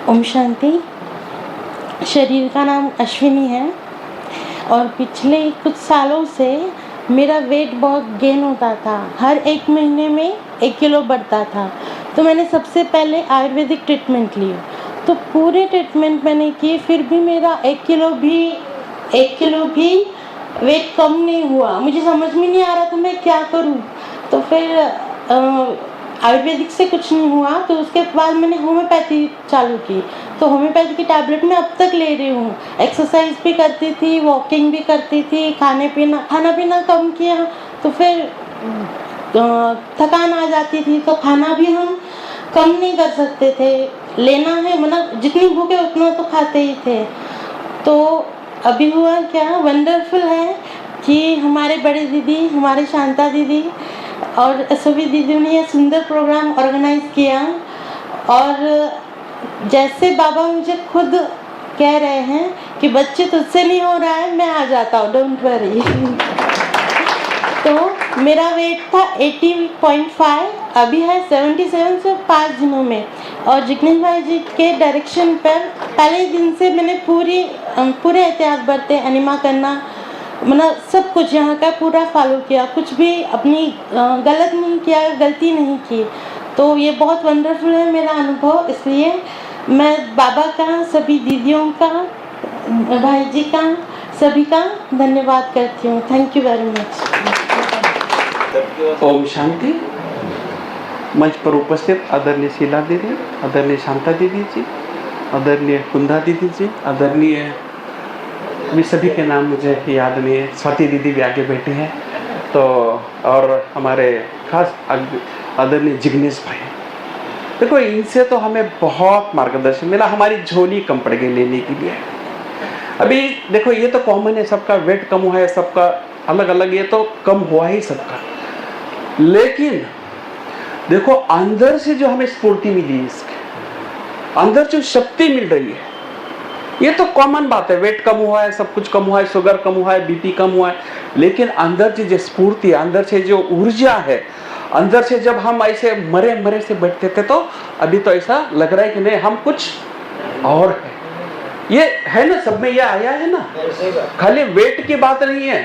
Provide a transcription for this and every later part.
ओम शांति। शरीर का नाम अश्विनी है और पिछले कुछ सालों से मेरा वेट बहुत गेन होता था। हर 1 महीने में 1 किलो बढ़ता था। तो मैंने सबसे पहले आयुर्वेदिक ट्रीटमेंट ली। तो पूरे ट्रीटमेंट मैंने किए, फिर भी मेरा 1 किलो भी वेट कम नहीं हुआ। मुझे समझ में नहीं आ रहा था मैं क्या करूं। तो फिर आयुर्वेदिक से कुछ नहीं हुआ, तो उसके बाद मैंने होम्योपैथी चालू की। तो होम्योपैथी की टैबलेट मैं अब तक ले रही हूँ। एक्सरसाइज भी करती थी, वॉकिंग भी करती थी, खाना पीना कम किया। तो फिर थकान आ जाती थी, तो खाना भी हम कम नहीं कर सकते थे। लेना है, मतलब जितनी भूख है उतना तो खाते ही थे। तो अभी हुआ क्या, वंडरफुल है कि हमारे बड़े दीदी, हमारे शांता दीदी और सभी दीदियों ने ये सुंदर प्रोग्राम ऑर्गेनाइज किया। और जैसे बाबा मुझे खुद कह रहे हैं कि बच्चे तुझसे नहीं हो रहा है, मैं आ जाता हूँ, डोंट वरी। तो मेरा वेट था 80.5, अभी है 77 से 5 दिनों में। और जिग्नेश भाई जी के डायरेक्शन पर पहले दिन से मैंने पूरे एहतियात बरते, एनिमा करना, मतलब सब कुछ यहाँ का पूरा फॉलो किया, कुछ भी अपनी गलत नहीं किया, गलती नहीं की। तो ये बहुत वंडरफुल है मेरा अनुभव। इसलिए मैं बाबा का, सभी दीदियों का, भाई जी का, सभी का धन्यवाद करती हूँ। Thank you very much. ओम शांति। मंच पर उपस्थित आदरणीय शीला दीदी, आदरणीय शांता दीदी जी, आदरणीय कुंदा दीदी जी, आदरणीय, अभी सभी के नाम मुझे याद नहीं है, स्वाति दीदी भी आगे बैठी हैं, तो और हमारे खास आदरणीय जिग्नेश भाई। देखो, इनसे तो हमें बहुत मार्गदर्शन मिला, हमारी झोली कम पड़ गई लेने के लिए। अभी देखो, ये तो कॉमन है, सबका वेट कम हुआ है, सबका अलग अलग, ये तो कम हुआ ही सबका। लेकिन देखो, अंदर से जो हमें स्फूर्ति मिली, इसके अंदर जो शक्ति मिल रही है, ये तो कॉमन बात है। वेट कम हुआ है, सब कुछ कम हुआ है, शुगर कम हुआ है, बीपी कम हुआ है, लेकिन अंदर से जो स्फूर्ति, अंदर से जो ऊर्जा है, अंदर से जब हम ऐसे मरे मरे से बैठते थे, तो अभी तो ऐसा लग रहा है कि नहीं, हम कुछ और है। ये है ना, सब में ये आया है ना, खाली वेट की बात नहीं है,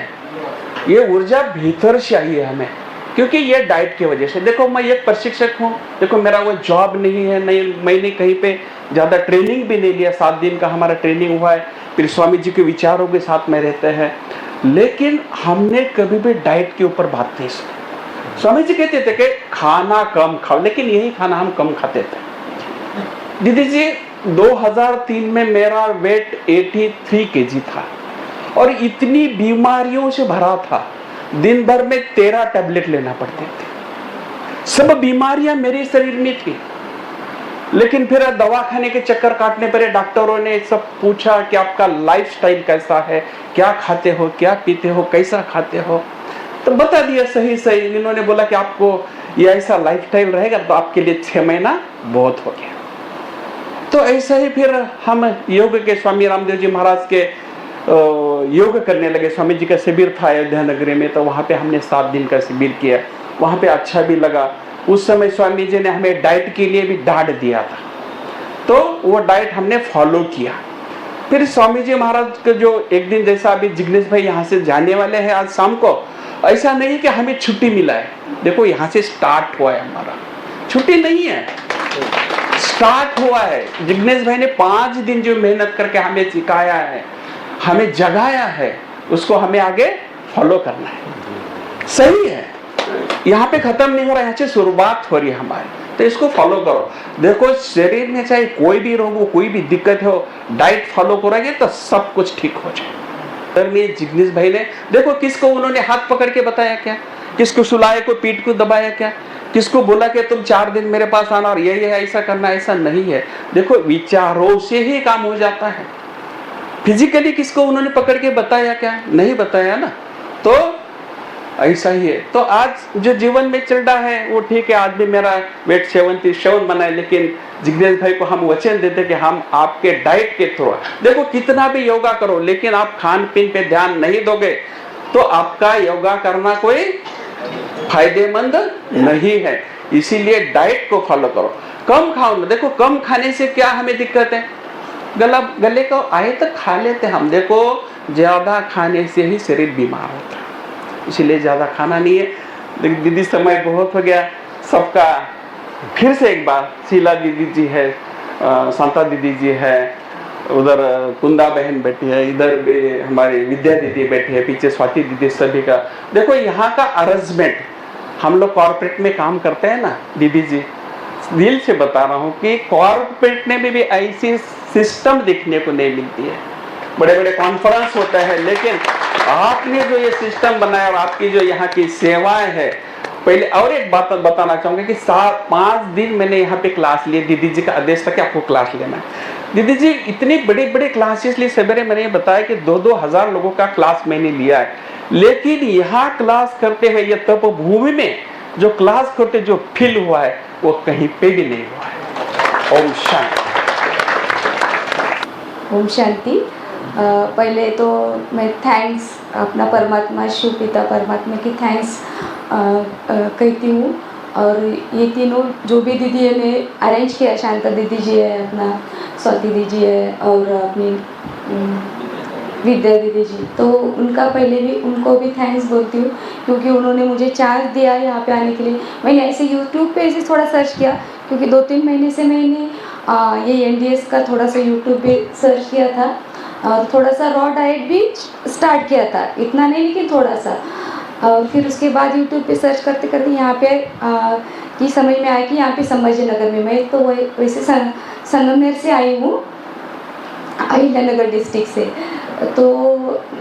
ये ऊर्जा भीतर से आई है हमें, क्योंकि ये डाइट की वजह से। देखो, मैं एक प्रशिक्षक हूँ, देखो मेरा वो जॉब नहीं है, नहीं, मैंने कहीं पे ज़्यादा ट्रेनिंग भी नहीं लिया। 7 दिन का हमारा ट्रेनिंग हुआ है, फिर स्वामी जी के विचारों के साथ में रहते हैं, लेकिन हमने कभी भी डाइट के ऊपर बात नहीं सुनी। स्वामी जी कहते थे कि खाना कम खाओ, लेकिन यही खाना हम कम खाते थे। दीदी जी, 2003 में मेरा वेट 83 kg था और इतनी बीमारियों से भरा था, दिन भर में 13 टैबलेट लेना पड़ते थे, सब बीमारियां मेरे शरीर में थी। लेकिन फिर दवाखाने के चक्कर काटने पर डॉक्टरों ने सब पूछा कि आपका लाइफस्टाइल कैसा है, क्या खाते हो, क्या पीते हो, कैसा खाते हो, तो बता दिया सही सही। इन्होंने बोला कि आपको ये ऐसा लाइफस्टाइल रहेगा तो आपके लिए 6 महीना बहुत हो गया। तो ऐसा ही फिर हम योग के स्वामी रामदेव जी महाराज के योग करने लगे। स्वामी जी का शिविर था अयोध्या नगरी में, तो वहाँ पे हमने 7 दिन का शिविर किया, वहाँ पे अच्छा भी लगा। उस समय स्वामी जी ने हमें डाइट के लिए भी डांट दिया था, तो वो डाइट हमने फॉलो किया। फिर स्वामी जी महाराज का जो एक दिन, जैसा अभी जिग्नेश भाई यहाँ से जाने वाले हैं आज शाम को, ऐसा नहीं कि हमें छुट्टी मिला है। देखो, यहाँ से स्टार्ट हुआ है हमारा, छुट्टी नहीं है, स्टार्ट हुआ है। जिग्नेश भाई ने 5 दिन जो मेहनत करके हमें सिखाया है, हमें जगाया है, उसको हमें आगे फॉलो करना है। सही है, यहाँ पे खत्म नहीं हो रहा, यहाँ से शुरुआत हो रही है हमारी, तो इसको फॉलो करो। देखो, शरीर में चाहे कोई भी रोग हो, कोई भी दिक्कत हो, डाइट फॉलो करोगे तो सब कुछ ठीक हो जाए। जिग्नेश भाई ने देखो, किसको उन्होंने हाथ पकड़ के बताया क्या, किसको सुलाया, को पीठ को दबाया क्या, किसको बोला कि तुम 4 दिन मेरे पास आना और ये ऐसा करना, ऐसा नहीं है। देखो, विचारों से ही काम हो जाता है। फिजिकली किसको उन्होंने पकड़ के बताया क्या, नहीं बताया ना, तो ऐसा ही है। तो आज जो जीवन में चल रहा है वो ठीक है, आज भी मेरा वेट 77 बना है, लेकिन जिग्नेश भाई को हम वचन देते कि हम आपके डाइट के थ्रू, देखो कितना भी योगा करो, लेकिन आप खान पीन पे ध्यान नहीं दोगे तो आपका योगा करना कोई फायदेमंद नहीं है। इसीलिए डाइट को फॉलो करो। कम खाओ ना, देखो कम खाने से क्या हमें दिक्कत है, गले को आए तो खा लेते हम, देखो ज्यादा खाने से ही शरीर बीमार होता है, इसलिए ज्यादा खाना नहीं है। दीदी समय बहुत हो गया सबका, फिर से एक बार शीला दीदी जी है, शांता दीदी जी है, उधर कुंदा बहन बैठी है, इधर भी हमारी विद्या दीदी बैठी है, पीछे स्वाति दीदी, सभी का देखो यहाँ का अरेंजमेंट। हम लोग कॉर्पोरेट में काम करते हैं ना दीदी जी, दिल से बता रहा हूँ कि कॉर्पोरेट में भी ऐसी सिस्टम देखने को नहीं मिलती है। बड़े बड़े कॉन्फ्रेंस होता है, लेकिन आपने जो ये सिस्टम बनाया और आपकी जो यहाँ की सेवाएं है। पहले और एक बात बताना चाहूंगा कि 5 दिन मैंने यहाँ पे क्लास लिए, दीदी जी का आदेश था कि आपको क्लास लेना है। दीदी जी इतनी बड़ी बड़ी क्लासेस ली, सवेरे मैंने बताया कि 2-2 हजार लोगों का क्लास मैंने लिया है, लेकिन यहाँ क्लास करते हुए ये तपोभूमि में जो क्लास करते जो फील हुआ है वो कहीं पे भी नहीं हुआ है। ओम शांति। ओम शांति। पहले तो मैं थैंक्स अपना परमात्मा शिव पिता परमात्मा की थैंक्स कहती हूँ। और ये तीनों जो भी दीदी ने अरेंज किया, शांता दीदी जी है, अपना स्वाति दीदी है और अपनी विद्या दीदी जी, तो उनका पहले भी उनको भी थैंक्स बोलती हूँ, क्योंकि उन्होंने मुझे चांस दिया यहाँ पे आने के लिए। मैंने ऐसे यूट्यूब पे ऐसे थोड़ा सर्च किया, क्योंकि 2-3 महीने से मैंने ये NDS का थोड़ा सा यूट्यूब पे सर्च किया था और थोड़ा सा रॉ डाइट भी स्टार्ट किया था, इतना नहीं लेकिन थोड़ा सा। और फिर उसके बाद यूट्यूब पे सर्च करते करते यहाँ पे की समझ में आया कि यहाँ पे संभाजी नगर में, मैं तो वैसे संगमनेर से आई हूँ, अहिल्यानगर डिस्ट्रिक्ट से। तो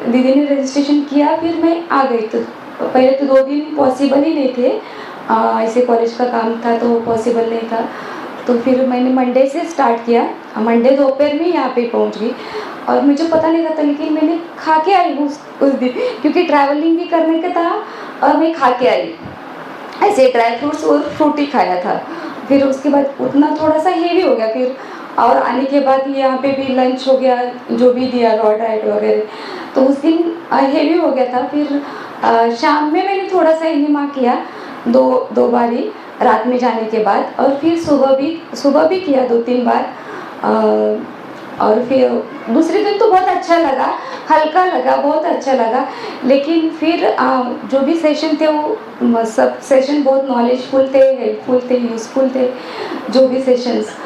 दीदी ने रजिस्ट्रेशन किया, फिर मैं आ गई। तो पहले तो 2 दिन पॉसिबल ही नहीं थे, ऐसे कॉलेज का काम था तो पॉसिबल नहीं था। तो फिर मैंने मंडे से स्टार्ट किया, मंडे दोपहर में यहाँ पे पहुँच गई और मुझे पता नहीं था, लेकिन मैंने खा के आई उस दिन, क्योंकि ट्रैवलिंग भी करने का था और मैं खा के आई, ऐसे ड्राई फ्रूट्स और फ्रूट ही खाया था। फिर उसके बाद उतना थोड़ा सा हेवी हो गया, फिर और आने के बाद यहाँ पे भी लंच हो गया, जो भी दिया रॉ डाइट वगैरह, तो उस दिन हेवी हो गया था। फिर शाम में मैंने थोड़ा सा इनिमा किया, दो बारी रात में जाने के बाद, और फिर सुबह भी किया 2-3 बार। और फिर दूसरे दिन तो बहुत अच्छा लगा, हल्का लगा, बहुत अच्छा लगा। लेकिन फिर जो भी सेशन थे वो सब सेशन बहुत नॉलेजफुल थे, हेल्पफुल थे, यूज़फुल थे, जो भी सेशंस।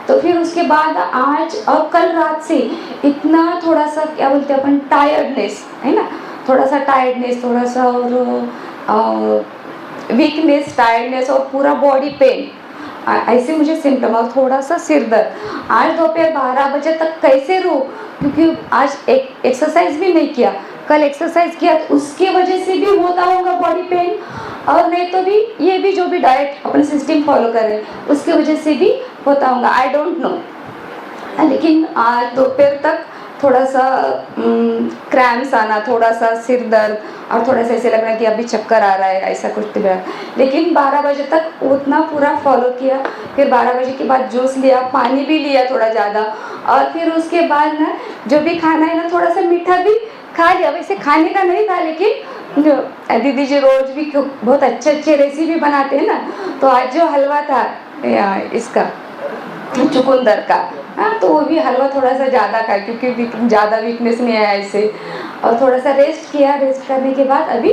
तो फिर उसके बाद आज और कल रात से इतना थोड़ा सा क्या बोलते हैं अपन, टायर्डनेस है ना, थोड़ा सा टायर्डनेस, थोड़ा सा और वीकनेस, टायर्डनेस और पूरा बॉडी पेन, ऐसे मुझे सिम्टम, और थोड़ा सा सिर दर्द। आज दोपहर 12 बजे तक कैसे रहूँ, क्योंकि आज एक्सरसाइज भी नहीं किया, कल एक्सरसाइज किया, तो उसकी वजह से भी होता होगा बॉडी पेन, और नहीं तो भी ये भी जो भी डाइट अपने सिस्टम फॉलो कर रहे हैं उसकी वजह से भी होता होगा, आई डोंट नो। लेकिन आज दोपहर तक थोड़ा सा क्रैम्स आना, थोड़ा सा सिर दर्द, और थोड़ा सा ऐसे लग रहा है कि अभी चक्कर आ रहा है, ऐसा कुछ तो। लेकिन 12 बजे तक उतना पूरा फॉलो किया। फिर 12 बजे के बाद जूस लिया, पानी भी लिया थोड़ा ज़्यादा, और फिर उसके बाद ना जो भी खाना है ना, थोड़ा सा मीठा भी खा लिया। वैसे खाने का नहीं था, लेकिन दीदी जी रोज भी बहुत अच्छे रेसिपी बनाते हैं ना, तो आज जो हलवा था इसका चुकंदर का, हाँ, तो वो भी हलवा थोड़ा सा ज़्यादा खाया, क्योंकि ज़्यादा वीकनेस नहीं आया इससे। और थोड़ा सा रेस्ट किया, रेस्ट करने के बाद अभी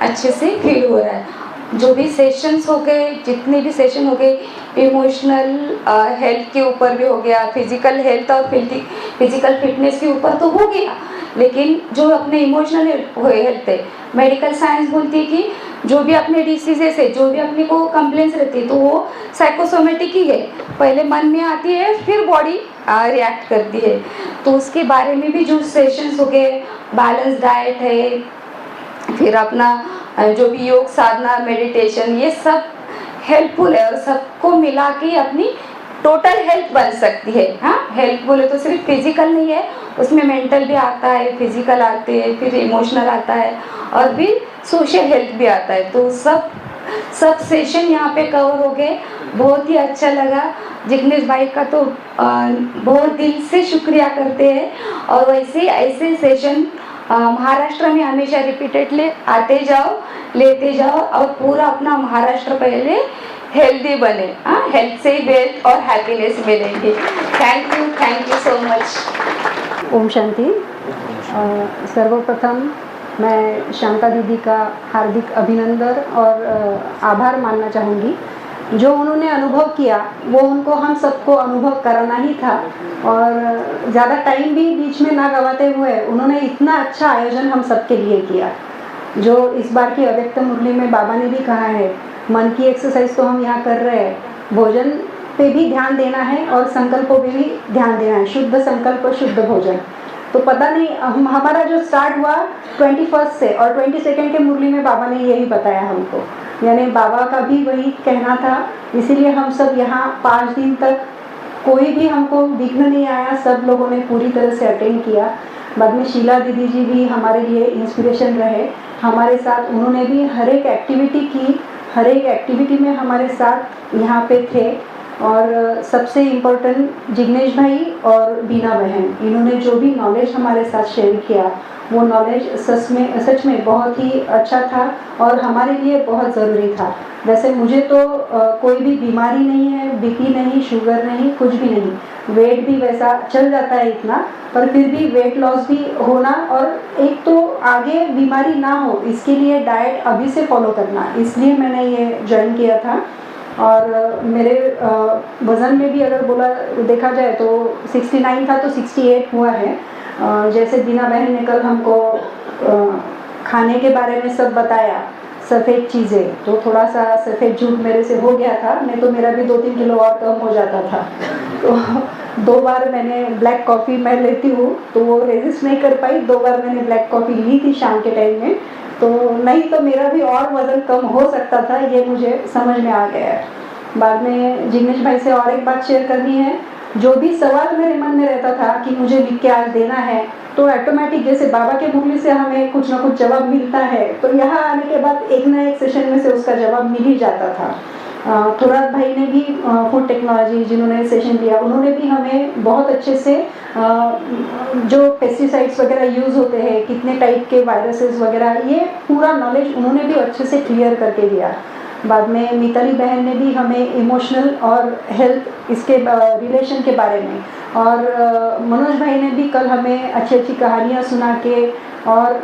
अच्छे से फील हो रहा है। जो भी सेशंस हो गए, जितने भी सेशन हो गए, इमोशनल हेल्थ के ऊपर भी हो गया, फिजिकल हेल्थ और फिजिकल फिटनेस के ऊपर तो हो गया, लेकिन जो अपने इमोशनल हेल्थ है, मेडिकल साइंस बोलती है कि जो भी अपने डिसीजेस है, जो भी अपने को कंप्लेंट्स रहती है, तो वो साइकोसोमेटिक ही है, पहले मन में आती है फिर बॉडी रिएक्ट करती है। तो उसके बारे में भी जो सेशंस हो गए, बैलेंस डाइट है, फिर अपना जो भी योग साधना, मेडिटेशन, ये सब हेल्पफुल है, और सबको मिला के अपनी टोटल हेल्थ बन सकती है। हाँ, हेल्थ बोले तो सिर्फ फिजिकल नहीं है, उसमें मेंटल भी आता है, फिजिकल आते हैं, फिर इमोशनल आता है, और फिर सोशल हेल्थ भी आता है। तो सब सेशन यहाँ पे कवर हो गए, बहुत ही अच्छा लगा। जिग्नेश भाई का तो बहुत दिल से शुक्रिया करते हैं, और वैसे ऐसे सेशन महाराष्ट्र में हमेशा रिपीटेडली आते जाओ, लेते जाओ, और पूरा अपना महाराष्ट्र पहले हेल्दी बने, हाँ, हेल्थ से ही वेल्थ और हैप्पीनेस मिलेंगे। Thank you so much. ओम शांति। सर्वप्रथम मैं शांता दीदी का हार्दिक अभिनंदन और आभार मानना चाहूँगी। जो उन्होंने अनुभव किया वो उनको हम सबको अनुभव कराना ही था, और ज़्यादा टाइम भी बीच में ना गवाते हुए उन्होंने इतना अच्छा आयोजन हम सबके लिए किया। जो इस बार की अव्यक्त मुरली में बाबा ने भी कहा है, मन की एक्सरसाइज तो हम यहाँ कर रहे हैं, भोजन पे भी ध्यान देना है और संकल्पों पे भी ध्यान देना है, शुद्ध संकल्प शुद्ध भोजन। तो पता नहीं हमारा जो स्टार्ट हुआ 21 से, और 22 के मुरली में बाबा ने यही बताया हमको, यानी बाबा का भी वही कहना था। इसीलिए हम सब यहाँ 5 दिन तक कोई भी हमको विघ्न नहीं आया, सब लोगों ने पूरी तरह से अटेंड किया। बाद में शीला दीदी जी भी हमारे लिए इंस्पिरेशन रहे हमारे साथ, उन्होंने भी हर एक एक्टिविटी की, हर एक एक्टिविटी में हमारे साथ यहाँ पे थे। और सबसे इम्पोर्टेंट जिग्नेश भाई और बीना बहन, इन्होंने जो भी नॉलेज हमारे साथ शेयर किया वो नॉलेज सच में बहुत ही अच्छा था और हमारे लिए बहुत ज़रूरी था। वैसे मुझे तो कोई भी बीमारी नहीं है, बीपी नहीं, शुगर नहीं, कुछ भी नहीं, वेट भी वैसा चल जाता है इतना, पर फिर भी वेट लॉस भी होना और एक तो आगे बीमारी ना हो इसके लिए डाइट अभी से फॉलो करना, इसलिए मैंने ये ज्वाइन किया था। और मेरे वज़न में भी अगर देखा जाए तो 69 था तो 68 हुआ है। जैसे बीना बहन ने कल हमको खाने के बारे में सब बताया, सफ़ेद चीज़ें, तो थोड़ा सा सफ़ेद झूठ मेरे से हो गया था, नहीं तो मेरा भी 2-3 किलो और कम हो जाता था। तो 2 बार मैंने ब्लैक कॉफ़ी मैं लेती हूँ तो वो रेजिस्ट नहीं कर पाई, 2 बार मैंने ब्लैक कॉफ़ी ली थी शाम के टाइम में, तो नहीं तो मेरा भी और वज़न कम हो सकता था, ये मुझे समझ में आ गया है। बाद में जिग्नेश भाई से और एक बात शेयर करनी है, जो भी सवाल मेरे मन में रहता था कि मुझे लिख के आज देना है, तो ऑटोमेटिक जैसे बाबा के मुरली से हमें कुछ ना कुछ जवाब मिलता है, तो यहाँ आने के बाद एक ना एक सेशन में से उसका जवाब मिल ही जाता था। थोरात भाई ने भी फूड टेक्नोलॉजी जिन्होंने सेशन दिया, उन्होंने भी हमें बहुत अच्छे से जो पेस्टिसाइड्स वगैरह यूज़ होते हैं, कितने टाइप के वायरसेस वगैरह, ये पूरा नॉलेज उन्होंने भी अच्छे से क्लियर करके दिया। बाद में मिताली बहन ने भी हमें इमोशनल और हेल्थ इसके रिलेशन के बारे में, और मनोज भाई ने भी कल हमें अच्छी अच्छी कहानियाँ सुना के, और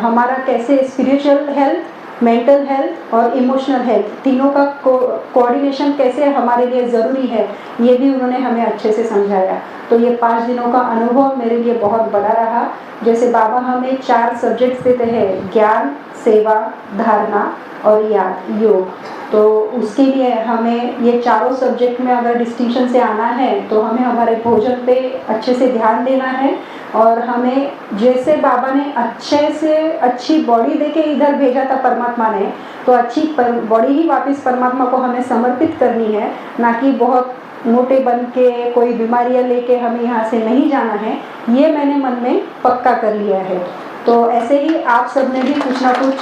हमारा कैसे स्पिरिचुअल हेल्थ, मेंटल हेल्थ और इमोशनल हेल्थ तीनों का कोऑर्डिनेशन कैसे हमारे लिए ज़रूरी है, ये भी उन्होंने हमें अच्छे से समझाया। तो ये 5 दिनों का अनुभव मेरे लिए बहुत बड़ा रहा। जैसे बाबा हमें 4 सब्जेक्ट्स देते हैं, ज्ञान, सेवा, धारणा और याद, योग, तो उसके लिए हमें ये चारों सब्जेक्ट में अगर डिस्टिंक्शन से आना है तो हमें हमारे भोजन पे अच्छे से ध्यान देना है, और हमें जैसे बाबा ने अच्छे से अच्छी बॉडी देके इधर भेजा था परमात्मा ने, तो अच्छी बॉडी ही वापस परमात्मा को हमें समर्पित करनी है, ना कि बहुत मोटे बन के कोई बीमारियां लेके हमें यहाँ से नहीं जाना है। ये मैंने मन में पक्का कर लिया है। तो ऐसे ही आप सब ने भी कुछ ना कुछ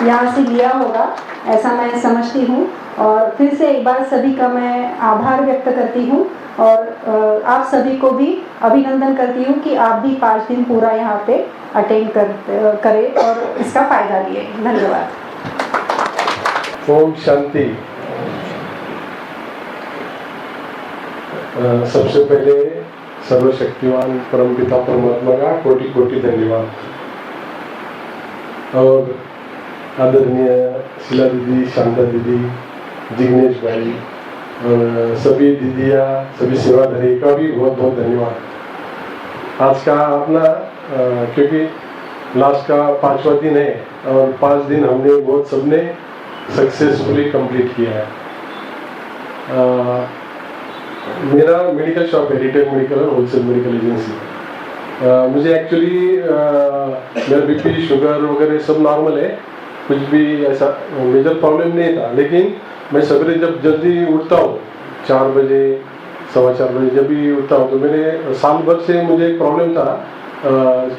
यहाँ से लिया होगा, ऐसा मैं समझती हूँ। और फिर से एक बार सभी का मैं आभार व्यक्त करती हूँ, और आप सभी को भी अभिनंदन करती हूँ कि आप भी 5 दिन पूरा यहाँ पे अटेंड करें और इसका फ़ायदा लिए। धन्यवाद। ओम शांति। सबसे पहले सर्वशक्तिवान परमपिता परमात्मा का कोटि कोटि धन्यवाद, और आदरणीय शीला दीदी, शांता दीदी, जिग्नेश भाई और सभी दीदियाँ, सभी सेवाधारी का भी बहुत बहुत धन्यवाद। आज का अपना क्योंकि लास्ट का 5वां दिन है और 5 दिन हमने बहुत सबने सक्सेसफुली कंप्लीट किया है। मेरा मेडिकल शॉप है, रिटेल मेडिकल और होलसेल मेडिकल एजेंसी। मुझे एक्चुअली मेरा बीपी, शुगर वगैरह सब नॉर्मल है, कुछ भी ऐसा मेजर प्रॉब्लम नहीं था। लेकिन मैं सवेरे जब जल्दी उठता हूँ 4 बजे, 4:15 बजे जब भी उठता हूँ, तो मेरे साल भर से मुझे एक प्रॉब्लम था,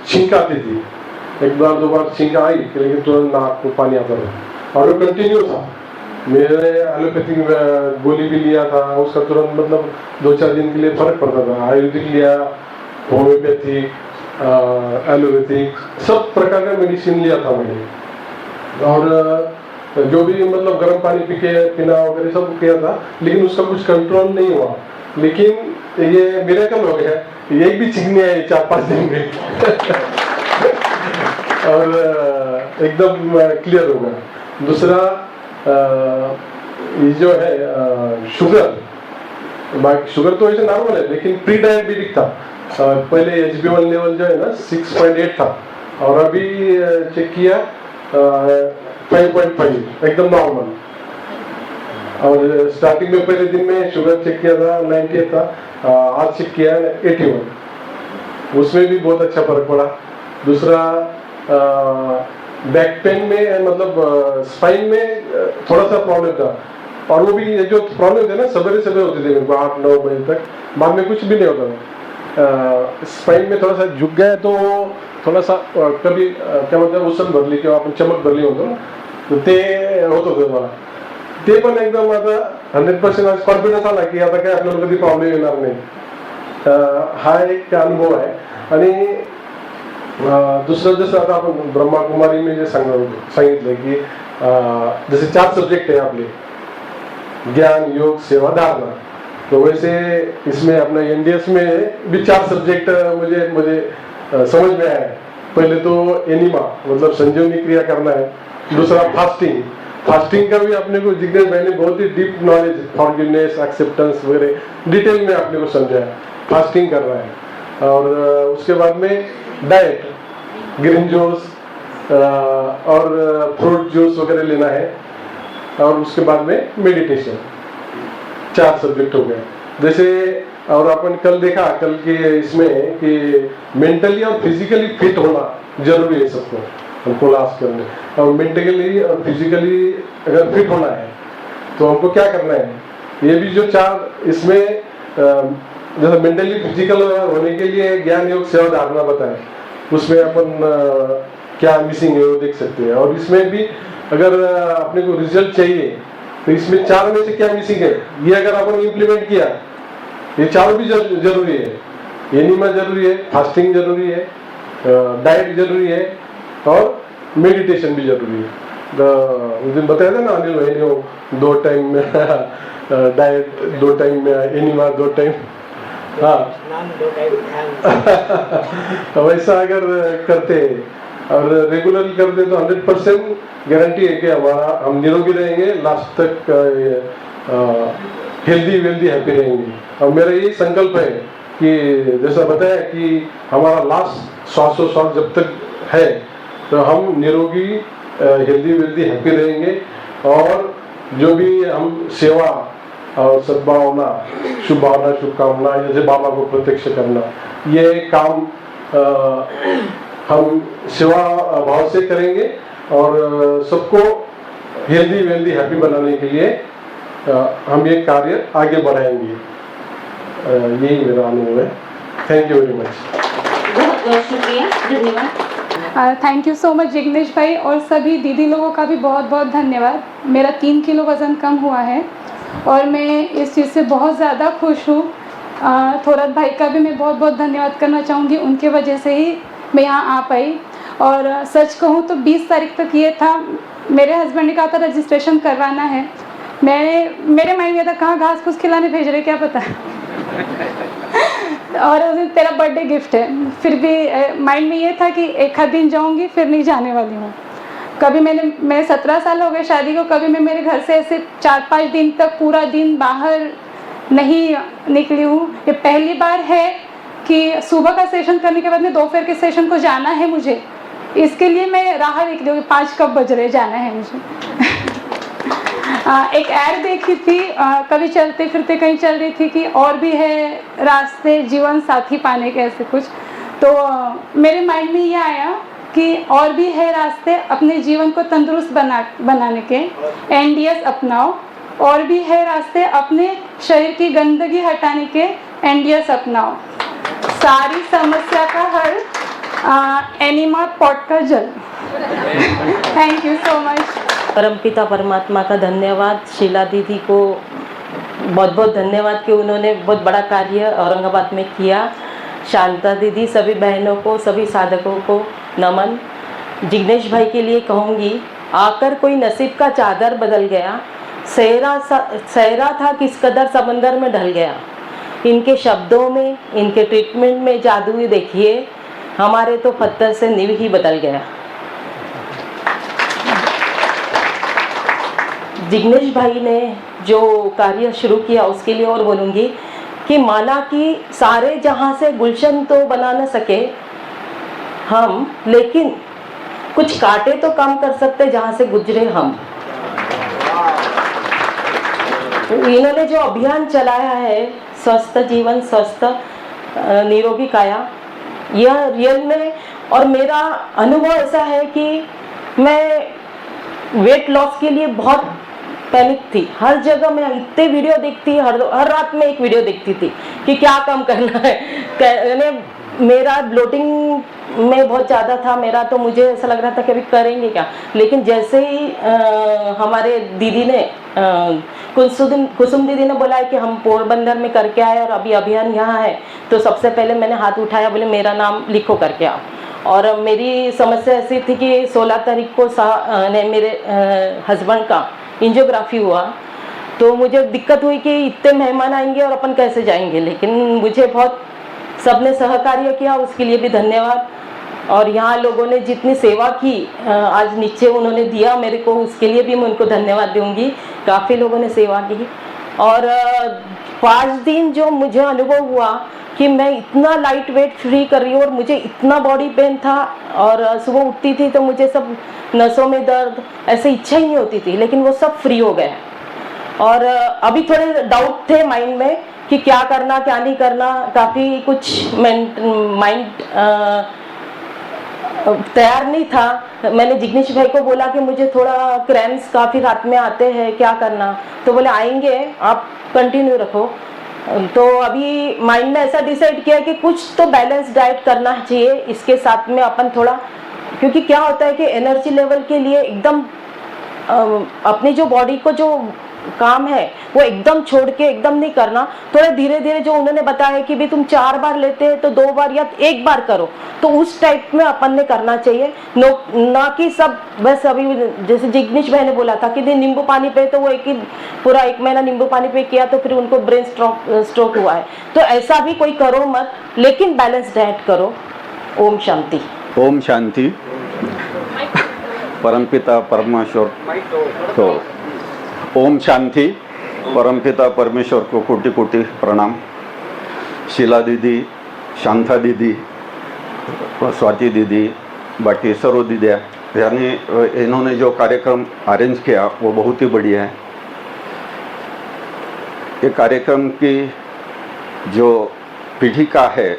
छींक आती थी। 1 बार 2 बार छींक आई, लेकिन तुरंत नाक को पानी आता था और वो कंटिन्यू था। मैंने एलोपैथिक गोली भी लिया था, उसका तुरंत मतलब 2-4 दिन के लिए फर्क पड़ता था। आयुर्वेदिक लिया, होम्योपैथिक, एलोपैथिक, सब प्रकार का मेडिसिन लिया था मैंने। और जो भी मतलब गर्म पानी पीना वगैरह सब किया था, लेकिन उसका कुछ कंट्रोल नहीं हुआ। लेकिन ये मिरेकल हो गया, ये भी चिकनी आई 4-5 दिन में और एकदम क्लियर हो गया। दूसरा ये जो है शुगर तो ऐसे नॉर्मल है, लेकिन प्री डायबिटिक था। पहले HB1 लेवल जो है ना 6.8 था, और अभी चेक किया 5.5, एकदम नॉर्मल। और स्टार्टिंग में पहले दिन में शुगर चेक किया था 98 था, आज चेक किया 81, उसमें भी बहुत अच्छा फर्क पड़ा। दूसरा बैक पेन में, मतलब स्पाइन में थोड़ा सा प्रॉब्लम था, और वो भी जो प्रॉब्लम थे ना सवेरे सवेरे होते थे मेरे को 8-9 बजे तक, बाद में कुछ भी नहीं होता था। स्पाइन में थोड़ा सा झुक गया तो थोड़ा सा कभी क्या म्हणतात उसण भरली किंवा आपण चमक भरली होतो ना, तर ते होत होतं मला। ते पण एकदम आता 100% कॉन्फिडन्स आला की आता काय आपल्याला कधी प्रॉब्लेम येणार नाही। हा एक अनुभव आहे। आणि दुसरं जसं आता आपण ब्रह्माकुमारी में जे सांगितलं की जैसे 4 सब्जेक्ट है आपले, ज्ञान, योग, सेवा, धारणा, तो वैसे इसमें अपना NDS में भी 4 सब्जेक्ट मुझे समझ में आया। पहले तो एनिमा मतलब संजीवनी क्रिया करना है। दूसरा फास्टिंग का भी अपने को जिज्ञास भाई ने बहुत ही डीप नॉलेज, फॉरगिवनेस, एक्सेप्टेंस वगैरह डिटेल में अपने को समझाया, फास्टिंग कर रहा है। और उसके बाद में डाइट, ग्रीन जूस और फ्रूट जूस वगैरह लेना है। और उसके बाद में मेडिटेशन। 4 सब्जेक्ट हो गए। जैसे और अपन कल देखा, कल के इसमें कि मेंटली और फिजिकली फिट होना जरूरी है सबको, हमको लास्ट करने। और मेंटली और फिजिकली अगर फिट होना है तो हमको क्या करना है, ये भी जो 4 इसमें जैसे मेंटली फिजिकल होने के लिए ज्ञान, योग, सेवा, धारणा बताए, उसमें अपन क्या मिसिंग है वो देख सकते हैं। और इसमें भी अगर अपने को रिजल्ट चाहिए तो इसमें 4 में से क्या मिसिंग है, ये अगर अपन इम्प्लीमेंट किया, ये 4 भी जरूरी है। एनिमा जरूरी है, फास्टिंग जरूरी है, डाइट जरूरी है, और मेडिटेशन भी जरूरी है। उस दिन बताया था ना अनिल भाई ने, 2 टाइम में डाइट, 2 टाइम में एनिमा, 2 टाइम, हाँ वैसा अगर करते और रेगुलरली करते तो 100% गारंटी है कि हम निरोगी रहेंगे, लास्ट तक हेल्दी वेल्दी हैप्पी रहेंगे। और मेरा यही संकल्प है कि जैसा बताया कि हमारा लास्ट श्वास जब तक है तो हम निरोगी, हेल्दी वेल्दी हैप्पी रहेंगे। और जो भी हम सेवा और सद्भावना, शुभ भावना, शुभकामना, जैसे बाबा को प्रत्यक्ष करना, ये काम हम सेवा भाव से करेंगे और सबको हेल्दी वेल्दी हैप्पी बनाने के लिए हम ये कार्य आगे बढ़ाएंगे। यही मेरा अनुभव है। Thank you very much. बहुत बहुत शुक्रिया, धन्यवाद। Thank you so much Jignesh भाई, और सभी दीदी लोगों का भी बहुत बहुत धन्यवाद। मेरा 3 किलो वज़न कम हुआ है और मैं इस चीज़ से बहुत ज़्यादा खुश हूँ। थोरत भाई का भी मैं बहुत बहुत धन्यवाद करना चाहूँगी, उनके वजह से ही मैं यहाँ आ पाई। और सच कहूँ तो 20 तारीख तक ये था, मेरे हस्बैंड ने कहा था रजिस्ट्रेशन करवाना है। मेरे माइंड में था कहाँ घास फूस खिलाने भेज रहे क्या पता और उस दिन तेरा बर्थडे गिफ्ट है, फिर भी माइंड में ये था कि एक आध दिन जाऊँगी, फिर नहीं जाने वाली हूँ। कभी मैं 17 साल हो गए शादी को, कभी मैं मेरे घर से ऐसे 4-5 दिन तक पूरा दिन बाहर नहीं निकली हूँ। ये पहली बार है कि सुबह का सेशन करने के बाद में दोपहर के सेशन को जाना है मुझे, इसके लिए मैं राह निकली हूँ 5 कब बज रहे, जाना है मुझे एक ऐड देखी थी, कभी चलते फिरते कहीं चल रही थी कि और भी है रास्ते जीवन साथी पाने के, ऐसे कुछ। तो मेरे माइंड में ये आया कि और भी है रास्ते अपने जीवन को तंदुरुस्त बनाने के, NDS अपनाओ। और भी है रास्ते अपने शरीर की गंदगी हटाने के, NDS अपनाओ। सारी समस्या का हल एनिमा पॉट का जल। Thank you so much. परमपिता परमात्मा का धन्यवाद, शीला दीदी को बहुत बहुत धन्यवाद कि उन्होंने बहुत बड़ा कार्य औरंगाबाद में किया। शांता दीदी, सभी बहनों को, सभी साधकों को नमन। जिग्नेश भाई के लिए कहूँगी आकर कोई नसीब का चादर बदल गया, सहरा था किस कदर समंदर में ढल गया। इनके शब्दों में, इनके ट्रीटमेंट में जादू ही देखिए, हमारे तो पत्थर से नींव ही बदल गया। जिग्नेश भाई ने जो कार्य शुरू किया उसके लिए और बोलूँगी कि माना कि सारे जहाँ से गुलशन तो बना न सके हम, लेकिन कुछ कांटे तो कम कर सकते जहाँ से गुजरे हम। इन्होंने जो अभियान चलाया है स्वस्थ जीवन स्वस्थ निरोगी काया, यह रियल में, और मेरा अनुभव ऐसा है कि मैं वेट लॉस के लिए बहुत पैनिक थी। हर जगह मैं इतने वीडियो देखती, हर रात में एक वीडियो देखती थी कि क्या कम करना है। मेरा ब्लोटिंग में बहुत ज़्यादा था मेरा, तो मुझे ऐसा लग रहा था कि अभी करेंगे क्या। लेकिन जैसे ही हमारे दीदी ने कुसुम दीदी ने बोला है कि हम पोरबंदर में करके आए और अभी अभियान यहाँ है, तो सबसे पहले मैंने हाथ उठाया, बोले मेरा नाम लिखो करके आओ। और मेरी समस्या ऐसी थी कि 16 तारीख को मेरे हस्बैंड का एंजियोग्राफी हुआ, तो मुझे दिक्कत हुई कि इतने मेहमान आएंगे और अपन कैसे जाएंगे। लेकिन मुझे बहुत सबने सहकार्य किया, उसके लिए भी धन्यवाद। और यहाँ लोगों ने जितनी सेवा की आज नीचे उन्होंने दिया मेरे को, उसके लिए भी मैं उनको धन्यवाद दूंगी। काफ़ी लोगों ने सेवा की। और 5 दिन जो मुझे अनुभव हुआ कि मैं इतना लाइट वेट फ्री कर रही हूँ और मुझे इतना बॉडी पेन था, और सुबह उठती थी तो मुझे सब नसों में दर्द, ऐसे इच्छा ही नहीं होती थी, लेकिन वो सब फ्री हो गया। और अभी थोड़े डाउट थे माइंड में कि क्या करना क्या नहीं करना, काफ़ी कुछ माइंड तैयार नहीं था। मैंने जिग्नेश भाई को बोला कि मुझे थोड़ा क्रैम्स काफ़ी रात में आते हैं, क्या करना, तो बोले आएंगे, आप कंटिन्यू रखो। तो अभी माइंड ने ऐसा डिसाइड किया कि कुछ तो बैलेंस डाइट करना चाहिए इसके साथ में अपन थोड़ा, क्योंकि क्या होता है कि एनर्जी लेवल के लिए एकदम अपनी जो बॉडी को जो काम है वो एकदम छोड़ के एकदम नहीं करना, थोड़ा धीरे धीरे जो उन्होंने बताया कि भी तुम 4 बार लेते हैं तो 2 बार या 1 बार करो, तो उस टाइप में अपन ने करना चाहिए। ना कि सब बस अभी जैसे जिग्नेश भाई ने बोला था कि नींबू पानी पे, तो वो पूरा 1 महीना नींबू पानी पे किया तो फिर उनको ब्रेन स्ट्रोक हुआ है। तो ऐसा भी कोई करो मत, लेकिन बैलेंस डाइट करो। ओम शांति। ओम शांति। परमपिता परमेश्वर तो ओम शांति। परमपिता परमेश्वर को कोटि कोटि प्रणाम। शीला दीदी, शांता दीदी, स्वाति दीदी, बाकी सर्व दीदियाँ, यानी इन्होंने जो कार्यक्रम अरेंज किया वो बहुत ही बढ़िया है। ये कार्यक्रम की जो पीठिका है